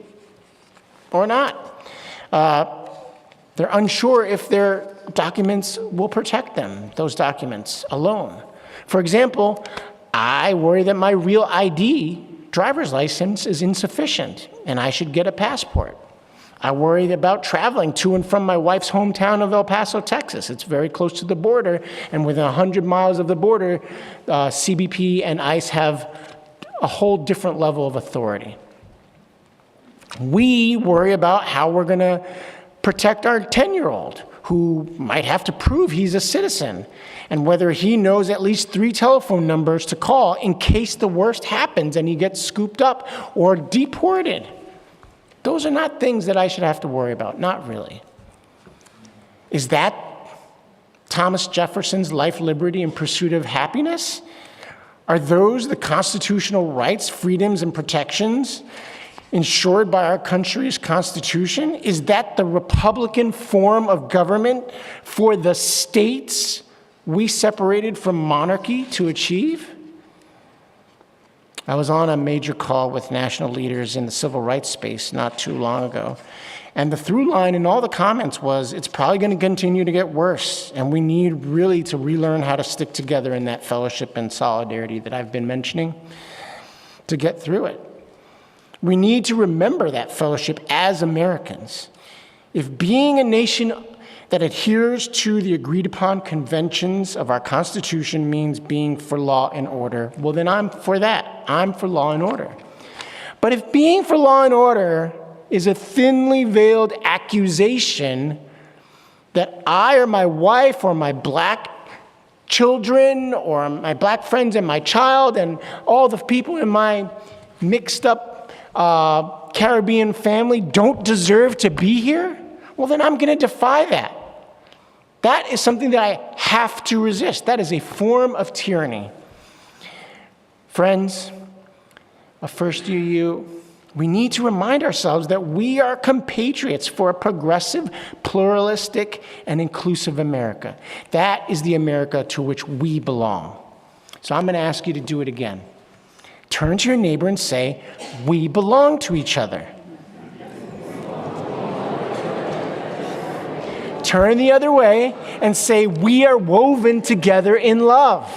or not. They're unsure if their documents will protect them, those documents alone. For example, I worry that my real ID, driver's license, is insufficient, and I should get a passport. I worry about traveling to and from my wife's hometown of El Paso, Texas. It's very close to the border, and within 100 miles of the border, CBP and ICE have a whole different level of authority. We worry about how we're going to protect our 10-year-old, who might have to prove he's a citizen, and whether he knows at least 3 telephone numbers to call in case the worst happens and he gets scooped up or deported. Those are not things that I should have to worry about, not really. Is that Thomas Jefferson's life, liberty, and pursuit of happiness? Are those the constitutional rights, freedoms, and protections ensured by our country's Constitution? Is that the Republican form of government for the states we separated from monarchy to achieve? I was on a major call with national leaders in the civil rights space not too long ago, and the through line in all the comments was, it's probably going to continue to get worse, and we need really to relearn how to stick together in that fellowship and solidarity that I've been mentioning to get through it. We need to remember that fellowship as Americans. If being a nation that adheres to the agreed upon conventions of our Constitution means being for law and order, well, then I'm for that. I'm for law and order. But if being for law and order is a thinly veiled accusation that I or my wife or my black children or my black friends and my child and all the people in my mixed up Caribbean family don't deserve to be here, well, then I'm going to defy that. That is something that I have to resist. That is a form of tyranny. Friends, a first-year you, we need to remind ourselves that we are compatriots for a progressive, pluralistic, and inclusive America. That is the America to which we belong. So I'm going to ask you to do it again. Turn to your neighbor and say, we belong to each other. Turn the other way and say, we are woven together in love.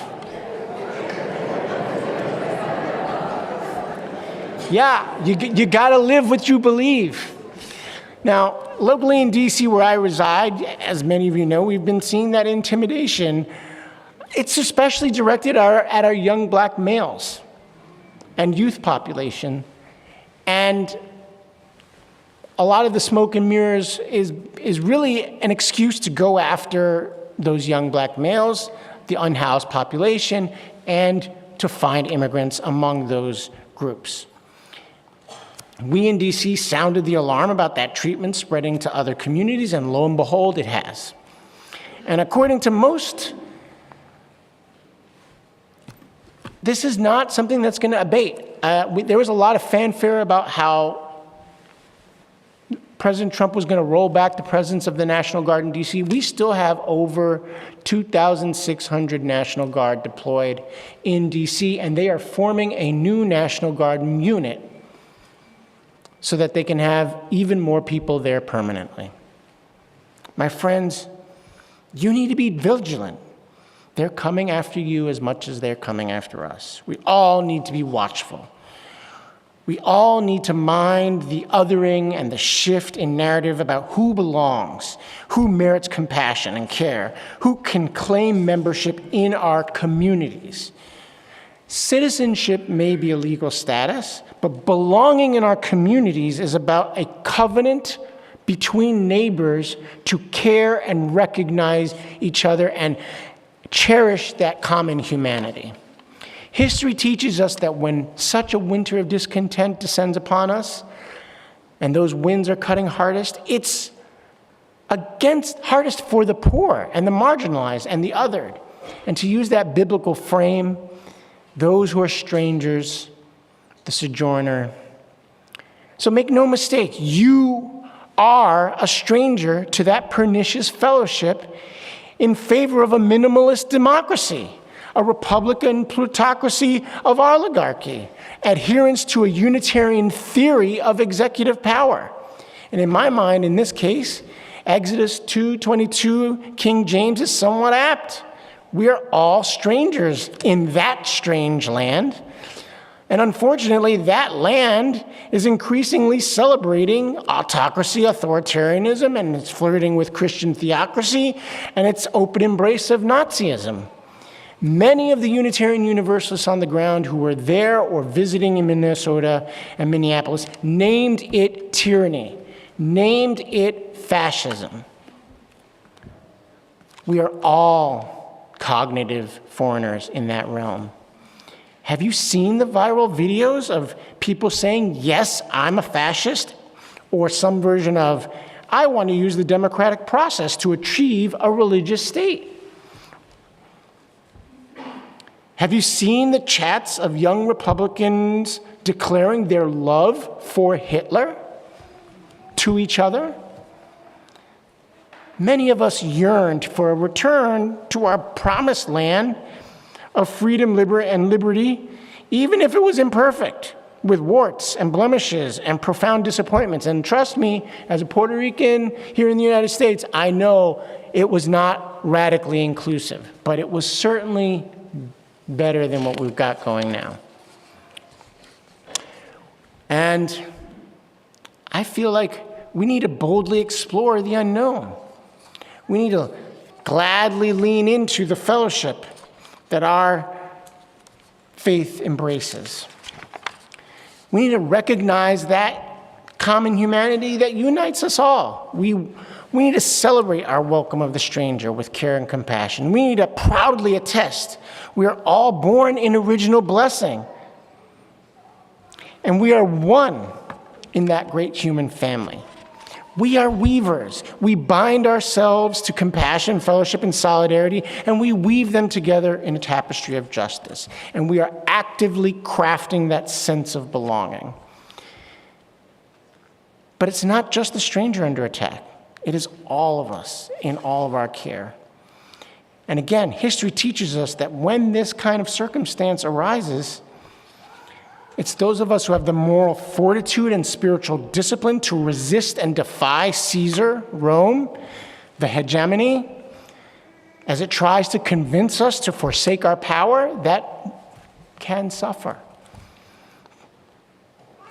Yeah, you got to live what you believe. Now, locally in D.C. where I reside, as many of you know, we've been seeing that intimidation. It's especially directed at our young black males and youth population. And a lot of the smoke and mirrors is really an excuse to go after those young black males, the unhoused population, and to find immigrants among those groups. We in DC sounded the alarm about that treatment spreading to other communities, and lo and behold, it has. And according to most this is not something that's going to abate. There was a lot of fanfare about how President Trump was going to roll back the presence of the National Guard in D.C. We still have over 2,600 National Guard deployed in D.C., and they are forming a new National Guard unit so that they can have even more people there permanently. My friends, you need to be vigilant. They're coming after you as much as they're coming after us. We all need to be watchful. We all need to mind the othering and the shift in narrative about who belongs, who merits compassion and care, who can claim membership in our communities. Citizenship may be a legal status, but belonging in our communities is about a covenant between neighbors to care and recognize each other and cherish that common humanity. History teaches us that when such a winter of discontent descends upon us, and those winds are cutting hardest, it's hardest for the poor and the marginalized and the othered. And to use that biblical frame, those who are strangers, the sojourner. So make no mistake, you are a stranger to that pernicious fellowship in favor of a minimalist democracy, a Republican plutocracy of oligarchy, adherence to a Unitarian theory of executive power. And in my mind, in this case, Exodus 2:22, King James is somewhat apt. We are all strangers in that strange land. And unfortunately, that land is increasingly celebrating autocracy, authoritarianism, and it's flirting with Christian theocracy, and its open embrace of Nazism. Many of the Unitarian Universalists on the ground who were there or visiting in Minnesota and Minneapolis named it tyranny, named it fascism. We are all cognitive foreigners in that realm. Have you seen the viral videos of people saying, yes, I'm a fascist, or some version of, I want to use the democratic process to achieve a religious state? Have you seen the chats of young Republicans declaring their love for Hitler to each other? Many of us yearned for a return to our promised land of freedom, and liberty, even if it was imperfect, with warts and blemishes and profound disappointments. And trust me, as a Puerto Rican here in the United States, I know it was not radically inclusive, but it was certainly better than what we've got going now. And I feel like we need to boldly explore the unknown. We need to gladly lean into the fellowship that our faith embraces. We need to recognize that common humanity that unites us all. We need to celebrate our welcome of the stranger with care and compassion. We need to proudly attest we are all born in original blessing. And we are one in that great human family. We are weavers. We bind ourselves to compassion, fellowship, and solidarity, and we weave them together in a tapestry of justice. And we are actively crafting that sense of belonging. But it's not just the stranger under attack. It is all of us in all of our care. And again, history teaches us that when this kind of circumstance arises, it's those of us who have the moral fortitude and spiritual discipline to resist and defy Caesar, Rome, the hegemony, as it tries to convince us to forsake our power, that can suffer.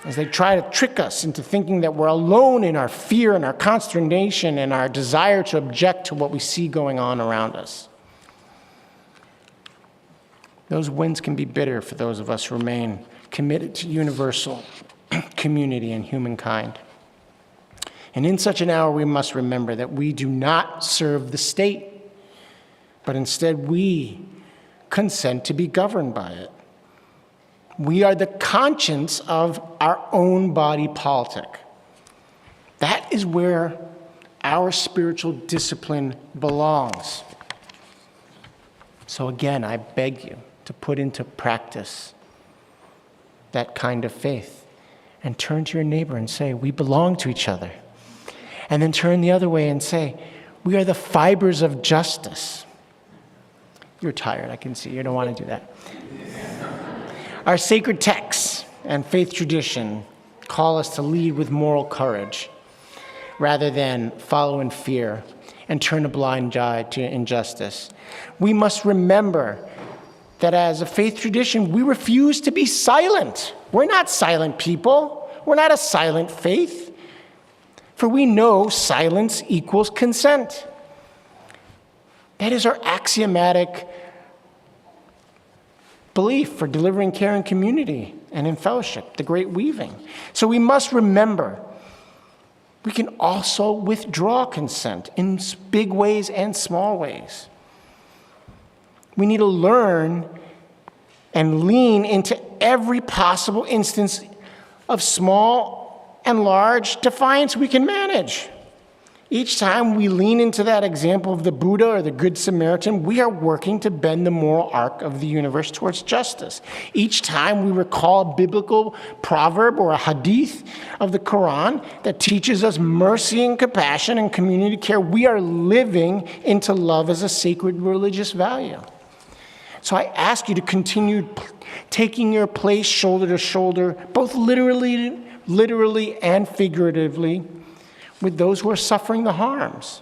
As they try to trick us into thinking that we're alone in our fear and our consternation and our desire to object to what we see going on around us. Those winds can be bitter for those of us who remain committed to universal community and humankind. And in such an hour, we must remember that we do not serve the state, but instead we consent to be governed by it. We are the conscience of our own body politic. That is where our spiritual discipline belongs. So again, I beg you, to put into practice that kind of faith. And turn to your neighbor and say, we belong to each other. And then turn the other way and say, we are the fibers of justice. You're tired, I can see. You don't want to do that. Our sacred texts and faith tradition call us to lead with moral courage rather than follow in fear and turn a blind eye to injustice. We must remember that as a faith tradition, we refuse to be silent. We're not silent people. We're not a silent faith. For we know silence equals consent. That is our axiomatic belief for delivering care in community and in fellowship, the great weaving. So we must remember we can also withdraw consent in big ways and small ways. We need to learn and lean into every possible instance of small and large defiance we can manage. Each time we lean into that example of the Buddha or the Good Samaritan, we are working to bend the moral arc of the universe towards justice. Each time we recall a biblical proverb or a hadith of the Quran that teaches us mercy and compassion and community care, we are living into love as a sacred religious value. So I ask you to continue taking your place shoulder to shoulder, both literally and figuratively, with those who are suffering the harms.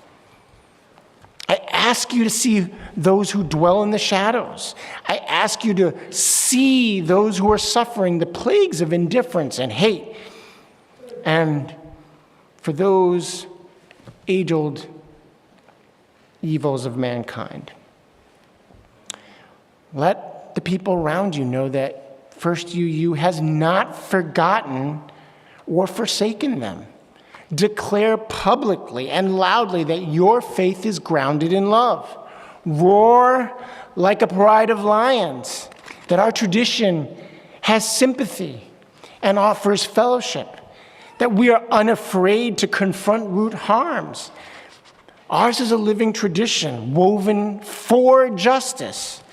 I ask you to see those who dwell in the shadows. I ask you to see those who are suffering the plagues of indifference and hate. And for those age-old evils of mankind. Let the people around you know that First UU has not forgotten or forsaken them. Declare publicly and loudly that your faith is grounded in love. Roar like a pride of lions, that our tradition has sympathy and offers fellowship, that we are unafraid to confront root harms. Ours is a living tradition woven for justice.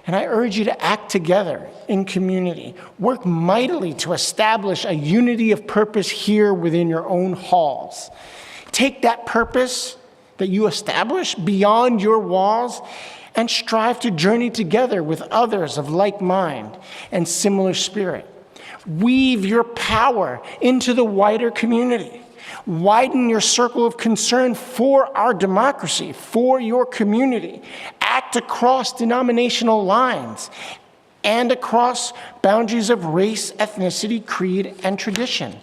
And I urge you to act together in community. Work mightily to establish a unity of purpose here within your own halls. Take that purpose that you establish beyond your walls and strive to journey together with others of like mind and similar spirit. Weave your power into the wider community. Widen your circle of concern for our democracy, for your community. Act across denominational lines and across boundaries of race, ethnicity, creed, and tradition.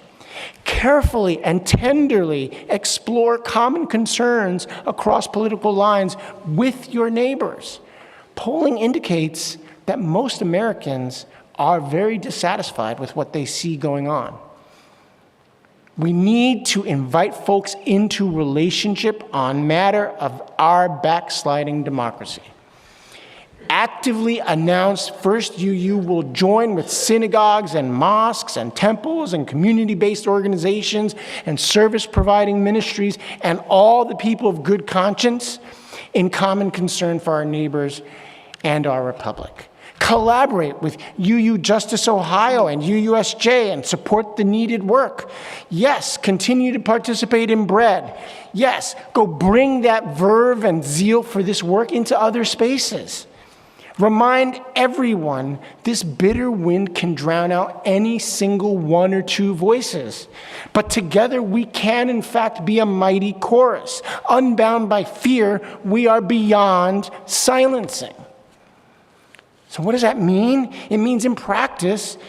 Carefully and tenderly explore common concerns across political lines with your neighbors. Polling indicates that most Americans are very dissatisfied with what they see going on. We need to invite folks into relationship on matter of our backsliding democracy. Actively announce First UU will join with synagogues and mosques and temples and community-based organizations and service-providing ministries and all the people of good conscience in common concern for our neighbors and our republic. Collaborate with UU Justice Ohio and UUSJ and support the needed work. Yes, continue to participate in bread. Yes, go bring that verve and zeal for this work into other spaces. Remind everyone this bitter wind can drown out any single one or two voices. But together we can, in fact, be a mighty chorus. Unbound by fear, we are beyond silencing. So what does that mean? It means in practice,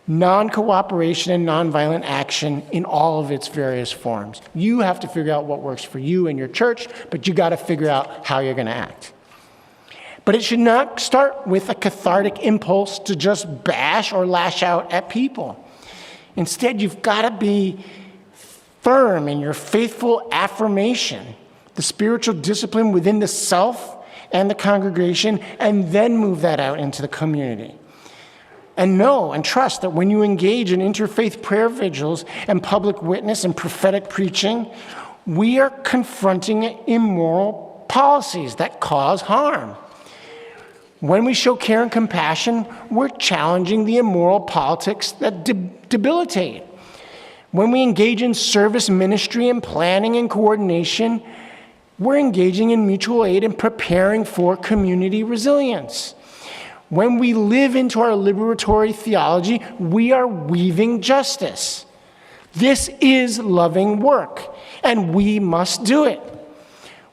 non-cooperation and nonviolent action in all of its various forms. You have to figure out what works for you and your church, but you got to figure out how you're going to act. But it should not start with a cathartic impulse to just bash or lash out at people. Instead, you've got to be firm in your faithful affirmation, the spiritual discipline within the self and the congregation, and then move that out into the community. And know and trust that when you engage in interfaith prayer vigils and public witness and prophetic preaching, we are confronting immoral policies that cause harm. When we show care and compassion, we're challenging the immoral politics that debilitate. When we engage in service ministry and planning and coordination, we're engaging in mutual aid and preparing for community resilience. When we live into our liberatory theology, we are weaving justice. This is loving work, and we must do it.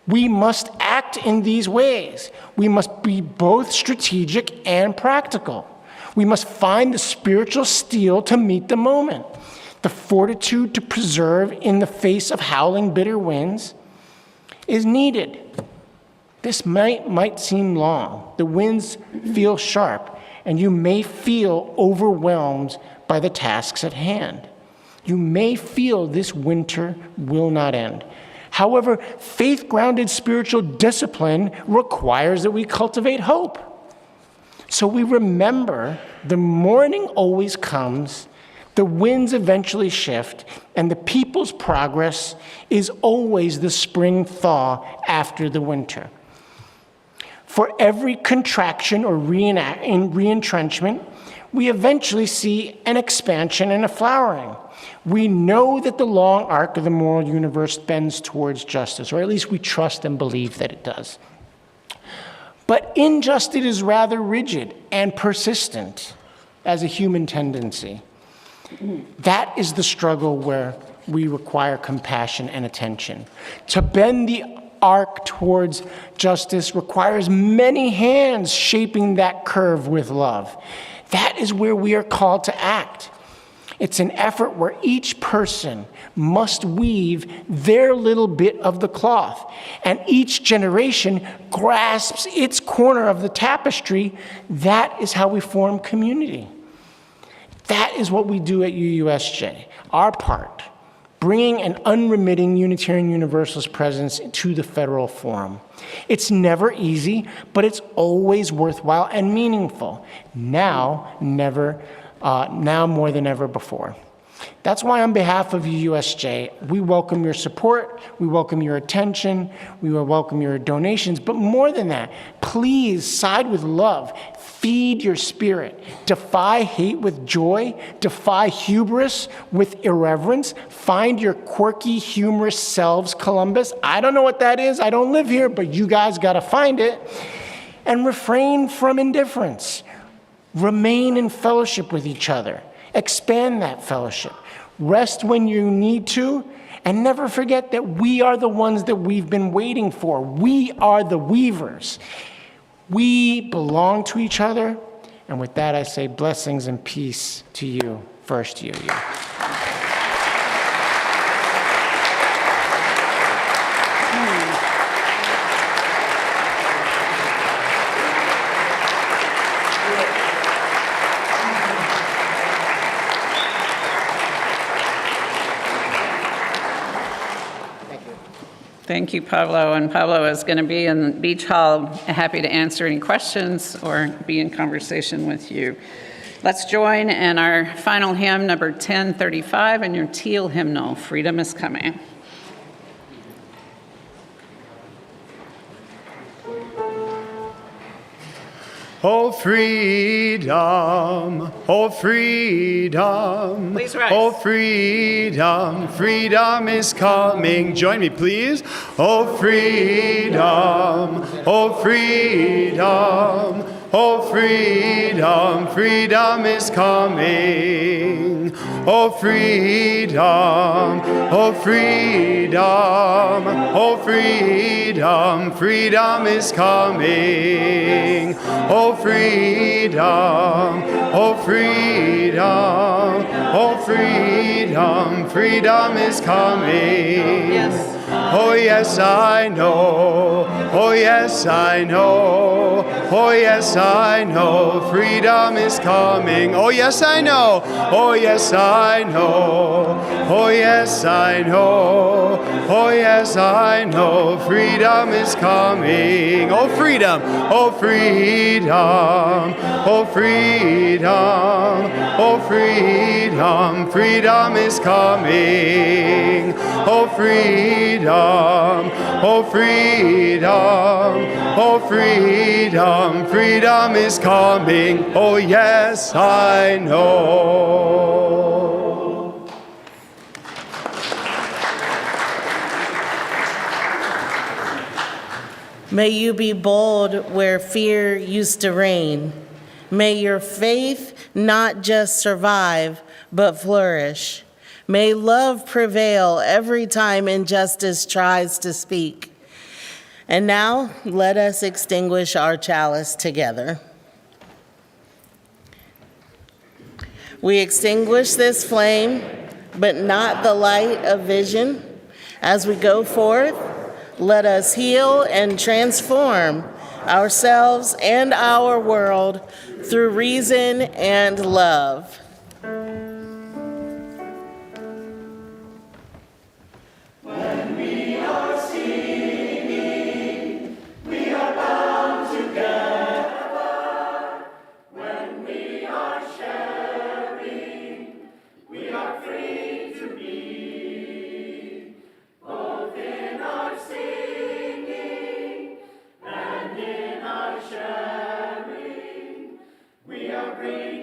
We must act in these ways. We must be both strategic and practical. We must find the spiritual steel to meet the moment, the fortitude to preserve in the face of howling bitter winds is needed. This might seem long. The winds feel sharp, and you may feel overwhelmed by the tasks at hand. You may feel this winter will not end. However, faith-grounded spiritual discipline requires that we cultivate hope. So we remember the morning always comes, the winds eventually shift, and the people's progress is always the spring thaw after the winter. For every contraction or re-entrenchment, we eventually see an expansion and a flowering. We know that the long arc of the moral universe bends towards justice, or at least we trust and believe that it does. But injustice is rather rigid and persistent as a human tendency. That is the struggle where we require compassion and attention. To bend the arc towards justice requires many hands shaping that curve with love. That is where we are called to act. It's an effort where each person must weave their little bit of the cloth, and each generation grasps its corner of the tapestry. That is how we form community. That is what we do at UUSJ, our part, bringing an unremitting Unitarian Universalist presence to the federal forum. It's never easy, but it's always worthwhile and meaningful. Now more than ever before. That's why on behalf of UUSJ, we welcome your support, we welcome your attention, we will welcome your donations, but more than that, please side with love, feed your spirit, defy hate with joy, defy hubris with irreverence, find your quirky, humorous selves, Columbus. I don't know what that is, I don't live here, but you guys gotta find it. And refrain from indifference. Remain in fellowship with each other. Expand that fellowship. Rest when you need to, and never forget that we are the ones that we've been waiting for. We are the weavers. We belong to each other, and with that I say blessings and peace to you, First UU. Thank you, Pablo. And Pablo is going to be in Beach Hall, happy to answer any questions or be in conversation with you. Let's join in our final hymn, number 1035, and your teal hymnal, Freedom is Coming. Oh, freedom, oh, freedom. Please rise. Oh, freedom, freedom is coming. Join me, please. Oh, freedom, oh, freedom, oh, freedom, freedom is coming. Oh, freedom, oh, freedom, oh, freedom, freedom is coming. Oh, freedom, oh, freedom, oh, freedom, freedom is coming. Yes. Oh, yes, I know. Oh, yes, I know. Oh, yes, I know. Freedom is coming. Oh, yes, I know. Oh, yes, I know. Oh, yes, I know. Oh, yes, I know. Freedom is coming. Oh, freedom. Oh, freedom. oh freedom, oh freedom, freedom is coming. Oh freedom, oh freedom, oh freedom, freedom is coming. Oh yes, I know. May you be bold where fear used to reign. May your faith not just survive, but flourish. May love prevail every time injustice tries to speak. And now, let us extinguish our chalice together. We extinguish this flame, but not the light of vision. As we go forth, let us heal and transform ourselves and our world through reason and love. When we are singing, we are bound together. When we are sharing, we are free to be. Both in our singing and in our sharing, we are free.